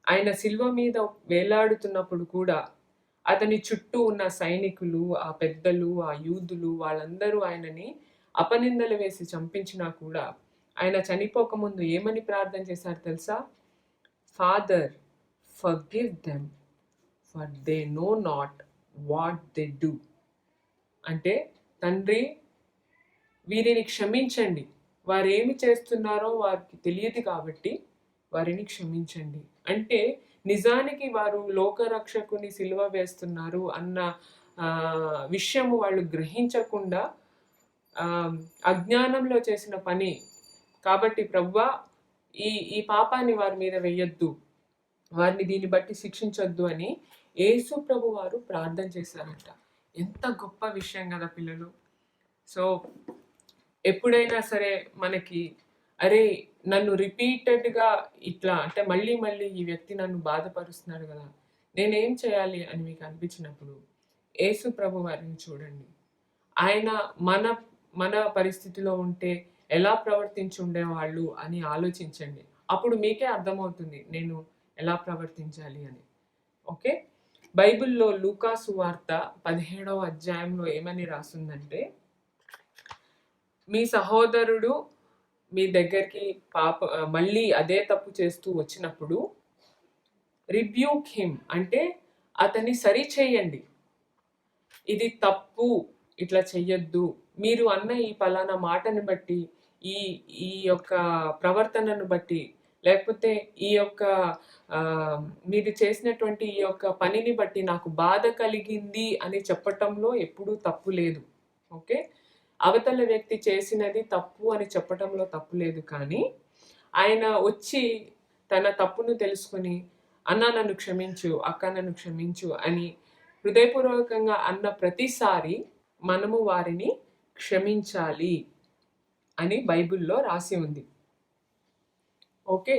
ఆయన శిలువ మీద వేలాడుతున్నప్పుడు కూడా అతని చుట్టూ ఉన్న సైనికులు, ఆ పెద్దలు, ఆ యూదులు వాళ్ళందరూ ఆయనని అపనిందలు వేసి చంపించినా కూడా ఆయన చనిపోకముందు ఏమని ప్రార్థన చేశారు తెలుసా? Father, forgive them for they know not what they do. అంటే తండ్రి, వీరిని క్షమించండి, వారు ఏమి చేస్తున్నారో వారికి తెలియదు కాబట్టి వారిని క్షమించండి. అంటే నిజానికి వారు లోకరక్షకుని సిలువ వేస్తున్నారు అన్న విషయము వాళ్ళు గ్రహించకుండా అజ్ఞానంలో చేసిన పని కాబట్టి ప్రభువా ఈ పాపాన్ని వారి మీద వేయొద్దు, వారిని దీన్ని బట్టి శిక్షించొద్దు అని యేసు ప్రభు వారు ప్రార్థన చేశారంట. ఎంత గొప్ప విషయం కదా పిల్లలు. సో ఎప్పుడైనా సరే మనకి అరే నన్ను రిపీటెడ్గా ఇట్లా అంటే మళ్ళీ ఈ వ్యక్తి నన్ను బాధపరుస్తున్నాడు కదా, నేనేం చేయాలి అని మీకు అనిపించినప్పుడు యేసు ప్రభు వారిని చూడండి. ఆయన మన పరిస్థితిలో ఉంటే ఎలా ప్రవర్తించి ఉండేవాళ్ళు అని ఆలోచించండి. అప్పుడు మీకే అర్థమవుతుంది నేను ఎలా ప్రవర్తించాలి అని. ఓకే, బైబిల్లో లూకా సువార్త 17వ అధ్యాయంలో ఏమని రాస్తుందంటే, మీ సహోదరుడు మీ దగ్గరికి మళ్ళీ అదే తప్పు చేస్తూ వచ్చినప్పుడు రిబ్యూక్ హిమ్, అంటే అతన్ని సరి చేయండి. ఇది తప్పు, ఇట్లా చెయ్యొద్దు, మీరు అన్న ఈ పలానా మాటని బట్టి ఈ యొక్క ప్రవర్తనను బట్టి లేకపోతే ఈ యొక్క మీరు చేసినటువంటి ఈ యొక్క పనిని బట్టి నాకు బాధ కలిగింది అని చెప్పటంలో ఎప్పుడూ తప్పు లేదు. ఓకే. అవతల వ్యక్తి చేసినది తప్పు అని చెప్పటంలో తప్పు లేదు. కానీ ఆయన వచ్చి తన తప్పును తెలుసుకొని, అన్న నన్ను క్షమించు, అక్క నన్ను క్షమించు అని హృదయపూర్వకంగా అన్న ప్రతిసారి మనము వారిని క్షమించాలి అని బైబిల్‌లో రాసి ఉంది. ఓకే.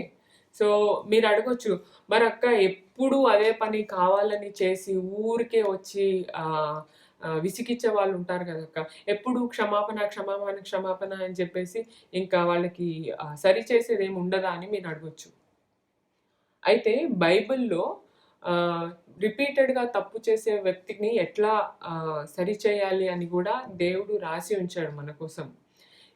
సో మీరు అడగొచ్చు, మరక్క ఎప్పుడు అదే పని కావాలని చేసి ఊరికే వచ్చి విసిగిచ్చే వాళ్ళు ఉంటారు కదక్క. ఎప్పుడు క్షమాపణ, క్షమాపణ, క్షమాపణ అని చెప్పేసి ఇంకా వాళ్ళకి సరిచేసేదేమి ఉండదా అని మీరు అడగొచ్చు. అయితే బైబిల్‌లో రిపీటెడ్‌గా తప్పు చేసే వ్యక్తిని ఎట్లా సరిచేయాలి అని కూడా దేవుడు రాసి ఉంచాడు మన కోసం.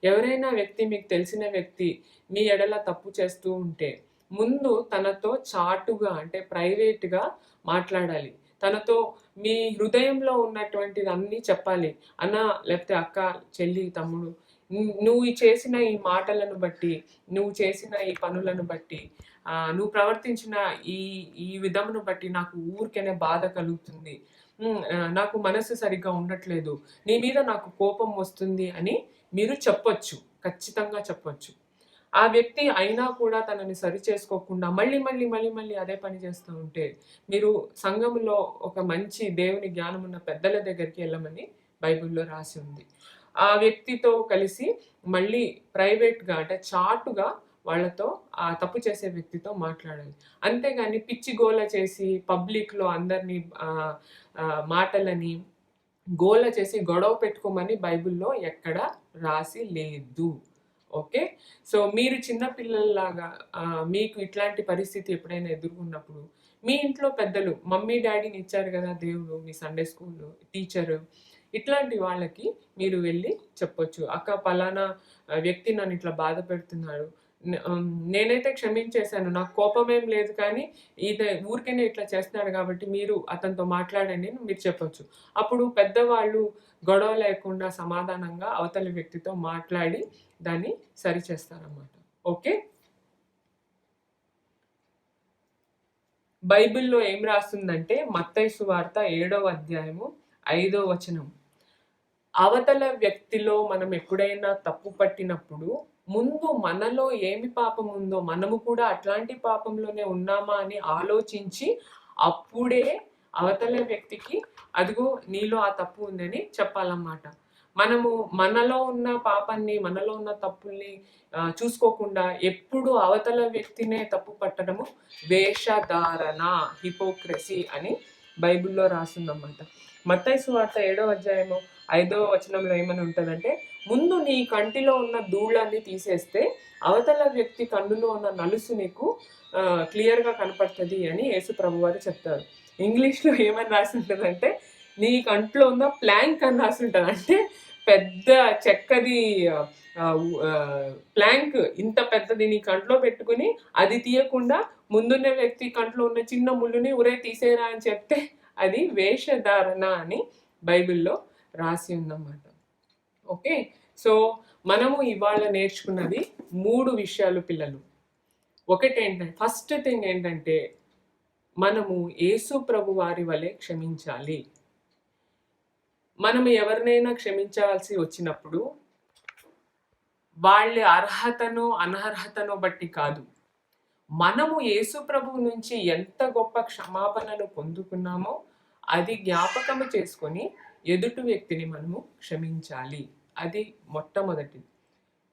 ఎవరైనా వ్యక్తి, మీకు తెలిసిన వ్యక్తి మీ ఎడల తప్పు చేస్తూ ఉంటే ముందు తనతో చాటుగా అంటే ప్రైవేట్‌గా మాట్లాడాలి. తనతో మీ హృదయంలో ఉన్నటువంటిది అన్నీ చెప్పాలి. అన్న, లేకపోతే అక్క, చెల్లి, తమ్ముడు, నువ్వు చేసిన ఈ మాటలను బట్టి, నువ్వు చేసిన ఈ పనులను బట్టి, నువ్వు ప్రవర్తించిన ఈ ఈ విధమును బట్టి నాకు ఊరికేనే బాధ కలుగుతుంది. నాకు మనసు సరిగ్గా ఉండట్లేదు. నీ మీద నాకు కోపం వస్తుంది అని మీరు చెప్పొచ్చు. ఖచ్చితంగా చెప్పొచ్చు. ఆ వ్యక్తి అయినా కూడా తనని సరిచేసుకోకుండా మళ్ళీ అదే పని చేస్తూ ఉంటే, మీరు సంఘములో ఒక మంచి దేవుని జ్ఞానమున్న పెద్దల దగ్గరికి వెళ్ళమని బైబిల్‌లో రాసి ఉంది. ఆ వ్యక్తితో కలిసి మళ్ళీ ప్రైవేట్‌గా అంటే చాటుగా వాళ్ళతో ఆ తప్పు చేసే వ్యక్తితో మాట్లాడాలి. అంతేగాని పిచ్చి గోల చేసి పబ్లిక్‌లో అందరిని మాటలని గోల చేసి గొడవ పెట్టుకోమని బైబిల్‌లో ఎక్కడ రాసి లేదు. ఓకే. సో మీరు చిన్న పిల్లల్లాగా మీకు ఇట్లాంటి పరిస్థితి ఎప్పుడైనా ఎదుర్కొన్నప్పుడు మీ ఇంట్లో పెద్దలు, మమ్మీ డాడీని ఇచ్చారు కదా దేవుడు, మీ సండే స్కూలు టీచరు, ఇట్లాంటి వాళ్ళకి మీరు వెళ్ళి చెప్పొచ్చు. అక్క, పలానా వ్యక్తి నన్ను ఇట్లా బాధ పెడుతున్నాడు, నేనైతే క్షమించేశాను, నాకు కోపమేం లేదు, కానీ ఊరికేనే ఇట్లా చేస్తున్నాడు కాబట్టి మీరు అతనితో మాట్లాడండి అని మీరు చెప్పొచ్చు. అప్పుడు పెద్దవాళ్ళు గొడవ లేకుండా సమాధానంగా అవతలి వ్యక్తితో మాట్లాడి దాన్ని సరిచేస్తారన్నమాట. ఓకే. బైబిల్‌లో ఏం రాస్తుందంటే మత్తయి సువార్త 7వ అధ్యాయము 5వ వచనం. అవతల వ్యక్తిలో మనం ఎప్పుడైనా తప్పు పట్టినప్పుడు ముందు మనలో ఏమి పాపం ఉందో, మనము కూడా అట్లాంటి పాపంలోనే ఉన్నామా అని ఆలోచించి అప్పుడే అవతల వ్యక్తికి అదిగో నీలో ఆ తప్పు ఉందని చెప్పాలన్నమాట. మనము మనలో ఉన్న పాపాన్ని, మనలో ఉన్న తప్పుల్ని చూసుకోకుండా ఎప్పుడు అవతల వ్యక్తినే తప్పు పట్టడము వేషధారణ, హిపోక్రసీ అని బైబిల్‌లో రాసిందన్నమాట. మత్తయి సువార్త 7వ అధ్యాయము 5వ వచనంలో ఏమని ఉంటదంటే, ముందు నీ కంటిలో ఉన్న ధూళాన్ని తీసేస్తే అవతల వ్యక్తి కన్నులో ఉన్న నలుసు నీకు క్లియర్‌గా కనపడుతుంది అని యేసు ప్రభువారు చెప్తారు. ఇంగ్లీష్‌లో ఏమని రాసి ఉంటదంటే, నీ కంట్లో ఉన్న ప్లాంక్ అని రాసి ఉంటది. అంటే పెద్ద చెక్కది ప్లాంక్ ఇంత పెద్దది నీ కంట్లో పెట్టుకుని అది తీయకుండా ముందున్న వ్యక్తి కంట్లో ఉన్న చిన్న ముళ్ళుని ఉరే తీసేరా అని చెప్తే అది వేషధారణ అని బైబిల్‌లో రాసి ఉందన్నమాట. ఓకే. సో మనము ఇవాళ నేర్చుకున్నది 3 విషయాలు పిల్లలు. ఒకటేంటంటే, ఫస్ట్ థింగ్ ఏంటంటే మనము యేసు ప్రభు వారి వలె క్షమించాలి. మనము ఎవరినైనా క్షమించాల్సి వచ్చినప్పుడు వాళ్ళ అర్హతను అనర్హతను బట్టి కాదు, మనము యేసు ప్రభువు నుంచి ఎంత గొప్ప క్షమాపణను పొందుకున్నామో అది జ్ఞాపకము చేసుకొని ఎదుటి వ్యక్తిని మనము క్షమించాలి. అది మొట్టమొదటిది.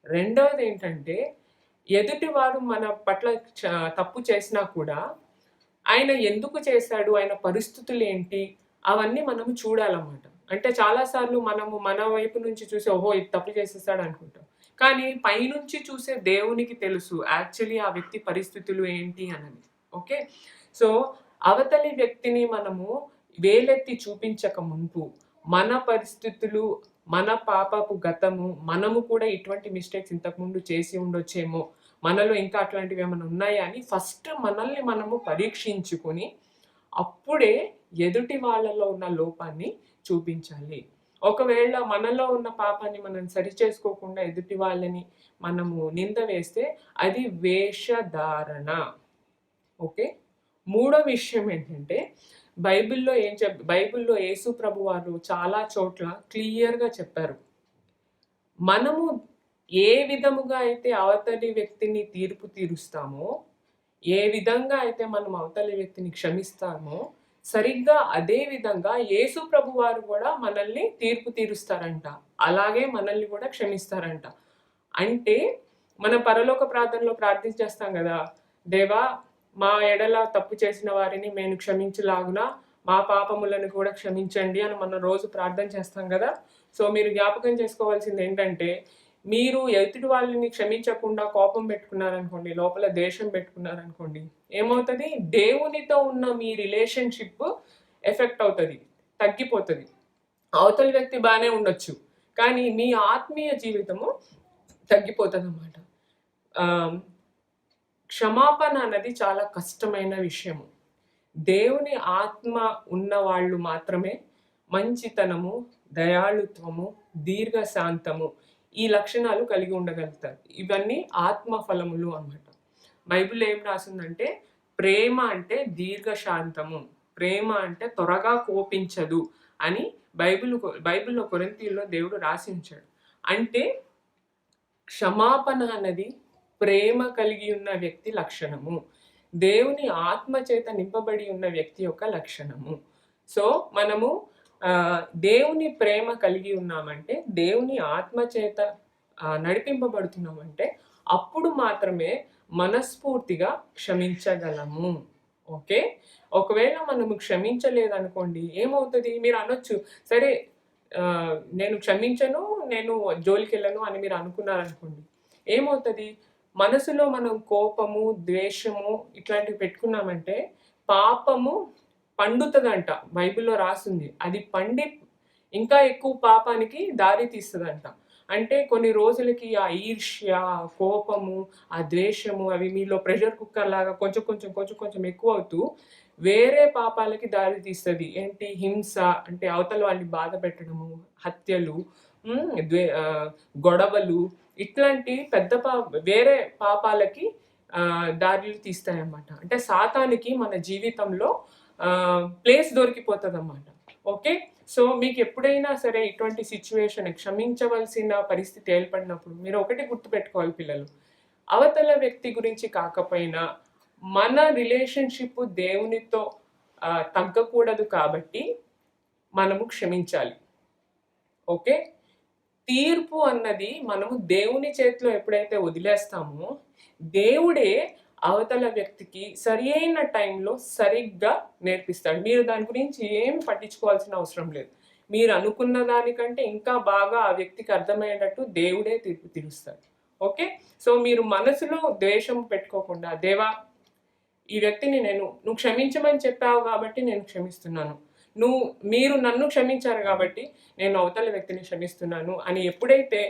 రెండవది ఏంటంటే, ఎదుటివాడు మన పట్ల తప్పు చేసినా కూడా ఆయన ఎందుకు చేశాడు, ఆయన పరిస్థితులు ఏంటి, అవన్నీ మనము చూడాలన్నమాట. అంటే చాలాసార్లు మనము మన వైపు నుంచి చూసి ఓహో ఇది తప్పు చేసేసాడు అనుకుంటాం. కానీ పైనుంచి చూసే దేవునికి తెలుసు యాక్చువల్లీ ఆ వ్యక్తి పరిస్థితులు ఏంటి అన్నది. ఓకే. సో అవతలి వ్యక్తిని మనము వేలెత్తి చూపించక ముందు మన పరిస్థితులు, మన పాపపు గతము, మనము కూడా ఇటువంటి మిస్టేక్స్ ఇంతకుముందు చేసి ఉండొచ్చేమో, మనలో ఇంకా అట్లాంటివి ఏమైనా ఉన్నాయా అని ఫస్ట్ మనల్ని మనము పరీక్షించుకొని అప్పుడే ఎదుటి వాళ్ళలో ఉన్న లోపాన్ని చూపించాలి. ఒకవేళ మనలో ఉన్న పాపాన్ని మనం సరిచేసుకోకుండా ఎదుటి వాళ్ళని మనము నింద వేస్తే అది వేషధారణ. ఓకే. మూడో విషయం ఏంటంటే బైబిల్లో యేసు ప్రభు వారు చాలా చోట్ల క్లియర్గా చెప్పారు. మనము ఏ విధముగా అయితే అవతలి వ్యక్తిని తీర్పు తీరుస్తామో, ఏ విధంగా అయితే మనం అవతలి వ్యక్తిని క్షమిస్తామో, సరిగ్గా అదే విధంగా యేసు ప్రభు వారు కూడా మనల్ని తీర్పు తీరుస్తారంట. అలాగే మనల్ని కూడా క్షమిస్తారంట. అంటే మన పరలోక ప్రార్థనలో ప్రార్థించేస్తాం కదా, దేవా మా ఎడల తప్పు చేసిన వారిని మేము క్షమించులాగున మా పాపములను కూడా క్షమించండి అని మనం రోజు ప్రార్థన చేస్తాం కదా. సో మీరు జ్ఞాపకం చేసుకోవాల్సింది ఏంటంటే, మీరు ఎదుటి వాళ్ళని క్షమించకుండా కోపం పెట్టుకున్నారనుకోండి, లోపల ద్వేషం పెట్టుకున్నారనుకోండి, ఏమవుతుంది? దేవునితో ఉన్న మీ రిలేషన్షిప్ ఎఫెక్ట్ అవుతుంది, తగ్గిపోతుంది. అవతలి వ్యక్తి బాగానే ఉండొచ్చు, కానీ మీ ఆత్మీయ జీవితము తగ్గిపోతుంది అన్నమాట. క్షమాపణ అన్నది చాలా కష్టమైన విషయము. దేవుని ఆత్మ ఉన్న వాళ్ళు మాత్రమే మంచితనము, దయాళుత్వము, దీర్ఘశాంతము ఈ లక్షణాలు కలిగి ఉండగలుగుతారు. ఇవన్నీ ఆత్మ ఫలములు అన్నమాట. బైబిల్ ఏం రాసిందంటే, ప్రేమ అంటే దీర్ఘశాంతము, ప్రేమ అంటే త్వరగా కోపించదు అని బైబిల్లో కొరింథీయుల్లో దేవుడు రాసి ఉంచాడు. అంటే క్షమాపణ అన్నది ప్రేమ కలిగి ఉన్న వ్యక్తి లక్షణము, దేవుని ఆత్మ చేత నింపబడి ఉన్న వ్యక్తి యొక్క లక్షణము. సో మనము దేవుని ప్రేమ కలిగి ఉన్నామంటే, దేవుని ఆత్మ చేత నడిపింపబడుతున్నామంటే, అప్పుడు మాత్రమే మనస్ఫూర్తిగా క్షమించగలము. ఓకే. ఒకవేళ మనము క్షమించలేదనుకోండి, ఏమవుతుంది? మీరు అనొచ్చు, సరే నేను క్షమించను, నేను జోలికి వెళ్ళను అని మీరు అనుకున్నారనుకోండి, ఏమవుతుంది? మనసులో మనం కోపము, ద్వేషము ఇట్లాంటివి పెట్టుకున్నామంటే పాపము పండుతుందంట. బైబిల్లో రాసింది, అది పండి ఇంకా ఎక్కువ పాపానికి దారి తీస్తుందంట. అంటే కొన్ని రోజులకి ఆ ఈర్ష్య, కోపము, ఆ ద్వేషము అవి మీలో ప్రెషర్ కుక్కర్ లాగా కొంచెం కొంచెం కొంచెం కొంచెం ఎక్కువ అవుతూ వేరే పాపాలకి దారి తీస్తుంది. ఏంటి? హింస అంటే అవతల వాళ్ళని బాధ పెట్టడము, హత్యలు, గొడవలు, ఇట్లాంటి పెద్ద వేరే పాపాలకి దారులు తీస్తాయన్నమాట. అంటే సాతానికి మన జీవితంలో ప్లేస్ దొరికిపోతుంది అన్నమాట. ఓకే. సో మీకు ఎప్పుడైనా సరే ఇటువంటి సిచ్యువేషన్, క్షమించవలసిన పరిస్థితి ఏర్పడినప్పుడు మీరు ఒకటి గుర్తుపెట్టుకోవాలి పిల్లలు, అవతల వ్యక్తి గురించి కాకపోయినా మన రిలేషన్షిప్ దేవునితో తగ్గకూడదు కాబట్టి మనము క్షమించాలి. ఓకే. తీర్పు అన్నది మనము దేవుని చేతిలో ఎప్పుడైతే వదిలేస్తామో, దేవుడే అవతల వ్యక్తికి సరి అయిన టైంలో సరిగ్గా నేర్పిస్తాడు. మీరు దాని గురించి ఏమి పట్టించుకోవాల్సిన అవసరం లేదు. మీరు అనుకున్న దానికంటే ఇంకా బాగా ఆ వ్యక్తికి అర్థమయ్యేటట్టు దేవుడే తీర్పు తీరుస్తాడు. ఓకే. సో మీరు మనసులో ద్వేషం పెట్టుకోకుండా, దేవా ఈ వ్యక్తిని నువ్వు క్షమించమని చెప్పావు కాబట్టి నేను క్షమిస్తున్నాను, మీరు నన్ను క్షమించారు కాబట్టి నేను అవతల వ్యక్తిని క్షమిస్తున్నాను అని ఎప్పుడైతే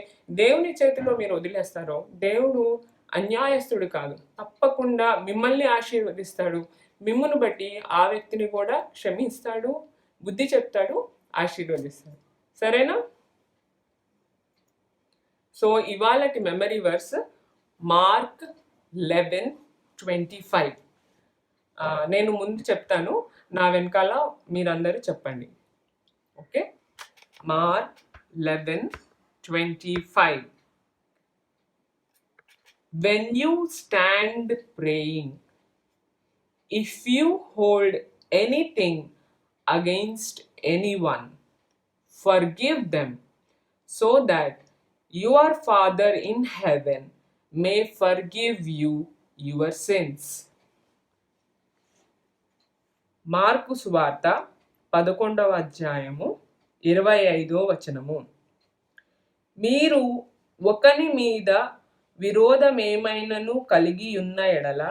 దేవుని చేతిలో మీరు వదిలేస్తారో, దేవుడు అన్యాయస్తుడు కాదు, తప్పకుండా మిమ్మల్ని ఆశీర్వదిస్తాడు. మిమ్మల్ని బట్టి ఆ వ్యక్తిని కూడా క్షమిస్తాడు, బుద్ధి చెప్తాడు, ఆశీర్వదిస్తాడు. సరేనా? సో ఇవాళటి మెమరీ వర్స్ మార్క్ 11:25. నేను ముందు చెప్తాను, నా వెనకాల మీరందరూ చెప్పండి. Okay. Mark 11:25. When you stand praying, if you hold anything against anyone, forgive them, so that your Father in heaven may forgive you your sins. Mark సువార్త 11వ అధ్యాయము 25వ వచనము. మీరు ఒకని మీద విరోధమేమైనను కలిగి ఉన్న ఎడల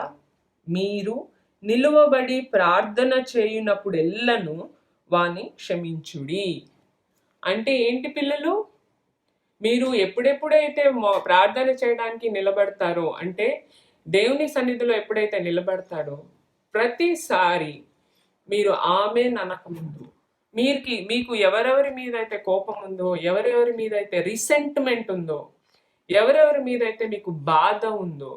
మీరు నిలువబడి ప్రార్థన చేయునప్పుడెల్లను వాని క్షమించుడి. అంటే ఏంటి పిల్లలు? మీరు ఎప్పుడెప్పుడైతే ప్రార్థన చేయడానికి నిలబడతారో, అంటే దేవుని సన్నిధిలో ఎప్పుడైతే నిలబడతాడో, ప్రతిసారి మీరు ఆమేన్ అనకముందు మీకు ఎవరెవరి మీద అయితే కోపం ఉందో, ఎవరెవరి మీద అయితే రిసెంట్మెంట్ ఉందో, ఎవరెవరి మీద అయితే మీకు బాధ ఉందో,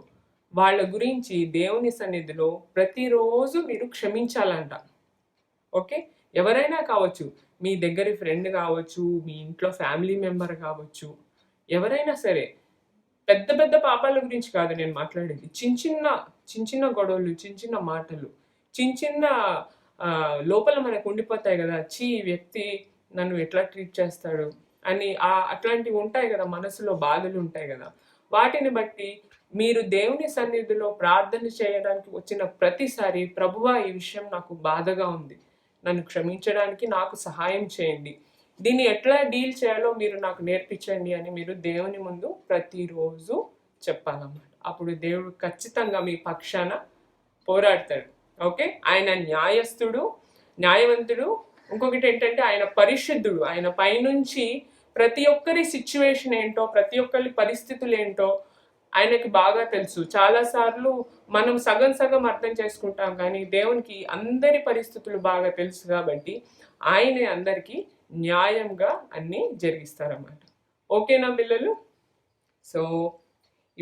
వాళ్ళ గురించి దేవుని సన్నిధిలో ప్రతిరోజు మీరు క్షమించాలంట. ఓకే, ఎవరైనా కావచ్చు, మీ దగ్గర ఫ్రెండ్ కావచ్చు, మీ ఇంట్లో ఫ్యామిలీ మెంబర్ కావచ్చు, ఎవరైనా సరే. పెద్ద పెద్ద పాపాల గురించి కాదు నేను మాట్లాడేది. చిన్న చిన్న గొడవలు, చిన్న చిన్న మాటలు, చిన్న లోపల మనకు ఉండిపోతాయి కదా. ఈ వ్యక్తి నన్ను ఎట్లా ట్రీట్ చేస్తాడు అని అట్లాంటివి ఉంటాయి కదా, మనసులో బాధలు ఉంటాయి కదా. వాటిని బట్టి మీరు దేవుని సన్నిధిలో ప్రార్థన చేయడానికి వచ్చిన ప్రతిసారి, ప్రభువా ఈ విషయం నాకు బాధగా ఉంది, నన్ను క్షమించడానికి నాకు సహాయం చేయండి, దీన్ని ఎట్లా డీల్ చేయాలో మీరు నాకు నేర్పించండి అని మీరు దేవుని ముందు ప్రతిరోజు చెప్పాలన్నమాట. అప్పుడు దేవుడు ఖచ్చితంగా మీ పక్షాన పోరాడతాడు. ఓకే, ఆయన న్యాయస్థుడు, న్యాయవంతుడు. ఇంకొకటి ఏంటంటే ఆయన పరిశుద్ధుడు. ఆయన పైనుంచి ప్రతి ఒక్కరి సిచ్యువేషన్ ఏంటో, ప్రతి ఒక్కరి పరిస్థితులు ఏంటో ఆయనకి బాగా తెలుసు. చాలాసార్లు మనం సగం సగం అర్థం చేసుకుంటాం, కానీ దేవునికి అందరి పరిస్థితులు బాగా తెలుసు కాబట్టి ఆయనే అందరికీ న్యాయంగా అన్నీ జరిగిస్తారన్నమాట. ఓకేనా పిల్లలు? సో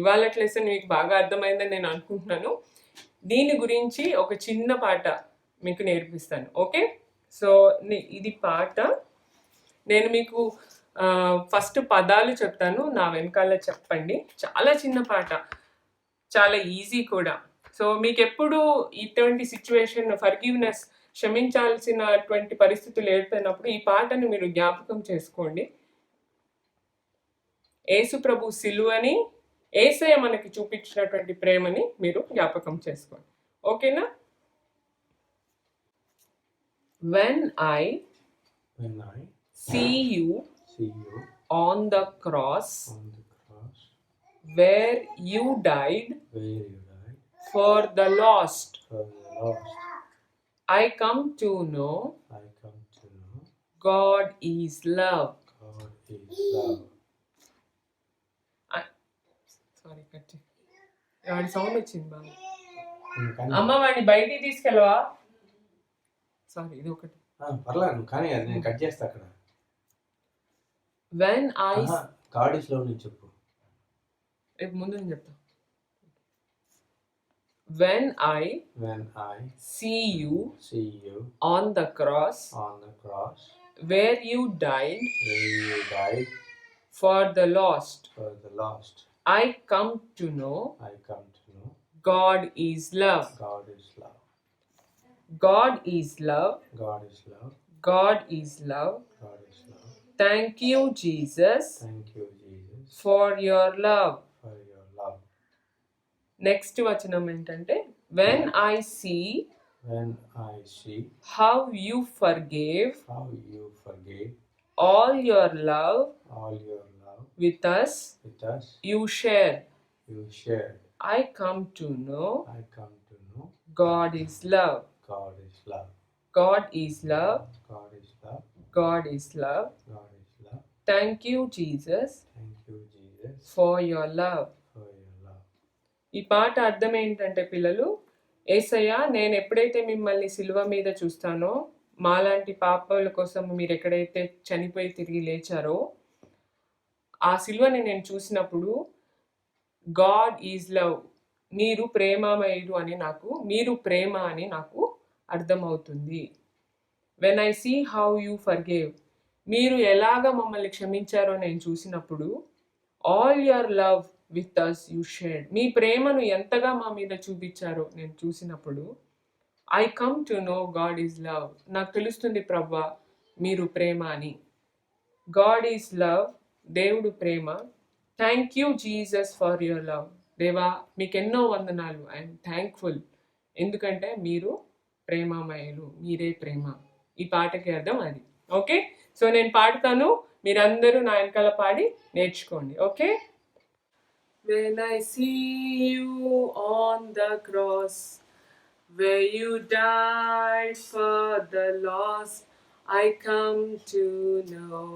ఇవాళ లెసన్ మీకు బాగా అర్థమైందని నేను అనుకుంటున్నాను. దీని గురించి ఒక చిన్న పాట మీకు నేర్పిస్తాను. ఓకే, సో ఇది పాట. నేను మీకు ఫస్ట్ పదాలు చెప్తాను, నా వెనకాల చెప్పండి. చాలా చిన్న పాట, చాలా ఈజీ కూడా. సో మీకు ఎప్పుడు ఇటువంటి సిచ్యువేషన్, ఫర్గివ్నెస్, క్షమించాల్సినటువంటి పరిస్థితులు ఏర్పడినప్పుడు ఈ పాటను మీరు జ్ఞాపకం చేసుకోండి. యేసు ప్రభు సిలువని, యేసయ్య మనకి చూపించినటువంటి ప్రేమని మీరు జ్ఞాపకం చేసుకోండి. ఓకేనా? When I see you on the cross, where you died for the lost, I come to know God is love. Sorry, cut. వాడి సౌండ్ వచ్చింది బాగా. అమ్మ వాడిని బయటికి తీసుకెళ్ళవా? సారీ, ఇది ఒకటి పర్లేదు కానీ అది నేను కట్ చేస్తా అక్కడ. When I God is love ని చెప్పు, రేపు ముందు నేను చెప్తా. When I see you on the cross, where you died for the lost, I come to know God is love. God is love. God is love. Thank you, Jesus, for your love. Next వచనం ఏంటంటే, when I see how you forgave all your love with us, you shared. I come to know God is love. God is love. God is love. Thank you, Jesus, for your love. ఈ పాట అర్థం ఏంటంటే పిల్లలు, యేసయ్య, నేను ఎప్పుడైతే మిమ్మల్ని సిలువ మీద చూస్తానో, మాలాంటి పాపాల కోసం మీరు ఎక్కడైతే చనిపోయి తిరిగి లేచారో, ఆ సిలువని నేను చూసినప్పుడు గాడ్ ఈజ్ లవ్, మీరు ప్రేమమయుడు అని మీరు ప్రేమ అని నాకు అర్థమవుతుంది. When I see how you forgave, మీరు ఎలాగ మమ్మల్ని క్షమించారో నేను చూసినప్పుడు, all your love with us you shared, మీ ప్రేమను ఎంతగా మా మీద చూపించారో నేను చూసినప్పుడు, I come to know God is love, నాకు తెలుస్తుంది ప్రభువా మీరు ప్రేమ అని. గాడ్ ఈజ్ లవ్, దేవుడు ప్రేమ. Thank you Jesus for your love, దేవా మీకు ఎన్నో వందనాలు, ఐఎమ్ థ్యాంక్ఫుల్, ఎందుకంటే మీరు ప్రేమమయులు, మీరే ప్రేమ. ఈ పాటకి అర్థం అది. ఓకే, సో నేను పాడతాను, మీరందరూ నా వెనకాల పాడి నేర్చుకోండి. Okay. When I see you on the cross, where you died for the lost, I come to know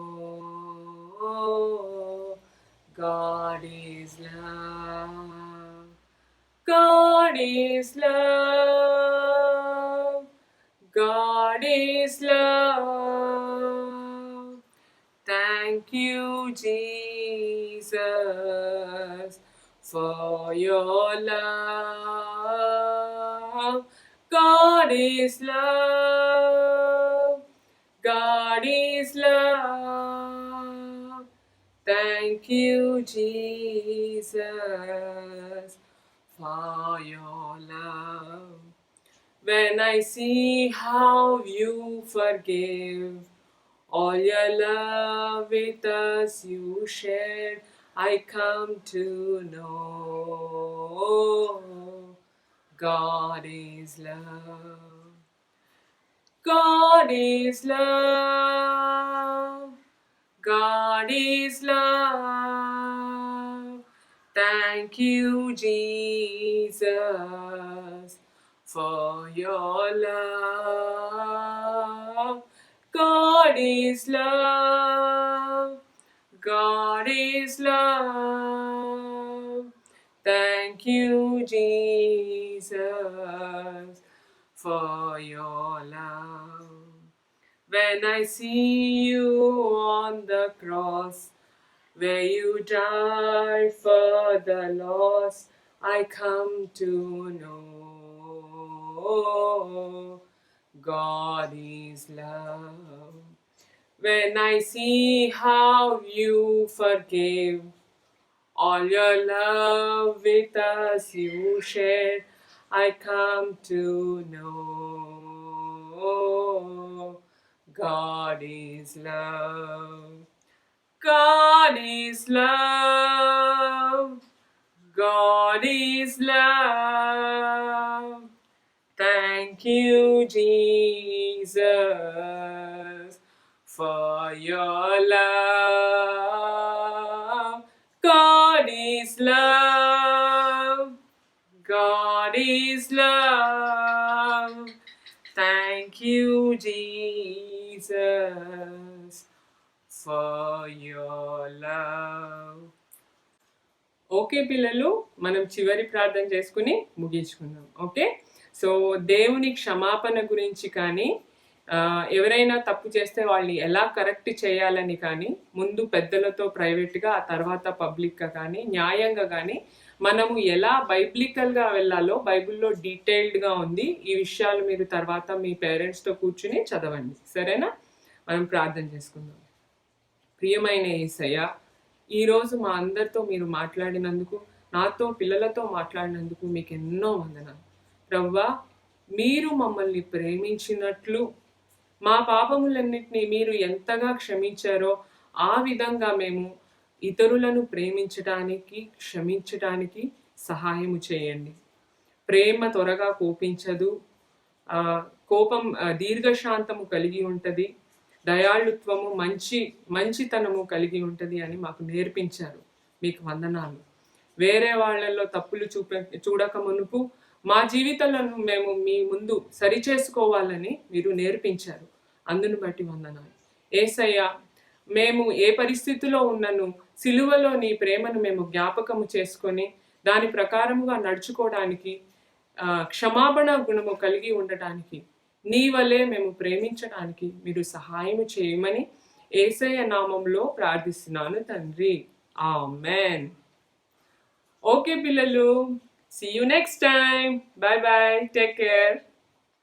God is love. God is love. God is love. Thank you, Jesus, for your love. God is love. God is love. Thank you, Jesus, for your love. When I see how you forgive, all your love with us you shared, I come to know God is love. God is love. God is love. Thank you, Jesus, for your love. God is love. God is love. Thank you, Jesus, for your love. When I see you on the cross, where you died for the lost, I come to know God is love. When I see how you forgive, all your love with us you shared, I come to know God is love. God is love. God is love. Thank you, Jesus, for your love. God is love. God is love. Thank you, Jesus, for your love. Okay పిల్లలు, మనం చివరి ప్రార్థన చేసుకుని ముగించుకుందాం. Okay, so దేవుని క్షమాపణ గురించి కానీ ఎవరైనా తప్పు చేస్తే వాళ్ళని ఎలా కరెక్ట్ చేయాలని కానీ ముందు పెద్దలతో ప్రైవేట్గా, ఆ తర్వాత పబ్లిక్గా కానీ న్యాయంగా కానీ మనము ఎలా బైబిలికల్గా వెళ్ళాలో బైబిల్లో డీటెయిల్డ్గా ఉంది. ఈ విషయాలు మీరు తర్వాత మీ పేరెంట్స్తో కూర్చుని చదవండి. సరేనా? మనం ప్రార్థన చేసుకుందాం. ప్రియమైన యేసయ్య, ఈరోజు మా అందరితో మీరు మాట్లాడినందుకు, నాతో పిల్లలతో మాట్లాడినందుకు మీకు ఎన్నో వందనాలు. ప్రవ్వా, మీరు మమ్మల్ని ప్రేమించినట్లు మా పాపములన్నిటినీ మీరు ఎంతగా క్షమించారో ఆ విధంగా మేము ఇతరులను ప్రేమించడానికి, క్షమించడానికి సహాయము చేయండి. ప్రేమ త్వరగా కోపించదు, కోపం దీర్ఘశాంతము కలిగి ఉంటుంది, దయాళుత్వము మంచితనము కలిగి ఉంటుంది అని మాకు నేర్పించారు. మీకు వందనాలు. వేరే వాళ్ళల్లో తప్పులు చూడక మునుపు మా జీవితాలను మేము మీ ముందు సరిచేసుకోవాలని మీరు నేర్పించారు. అందును బట్టి వందనాలు. యేసయ్య, మేము ఏ పరిస్థితిలో ఉన్నను సిలువలో నీ ప్రేమను మేము జ్ఞాపకము చేసుకొని దాని ప్రకారముగా నడుచుకోవడానికి, క్షమాపణ గుణము కలిగి ఉండటానికి, నీ వలే మేము ప్రేమించడానికి మీరు సహాయం చేయమని యేసయ్య నామంలో ప్రార్థిస్తున్నాను తండ్రి. ఆమెన్. ఓకే పిల్లలు, see you next time. Bye bye. Take care.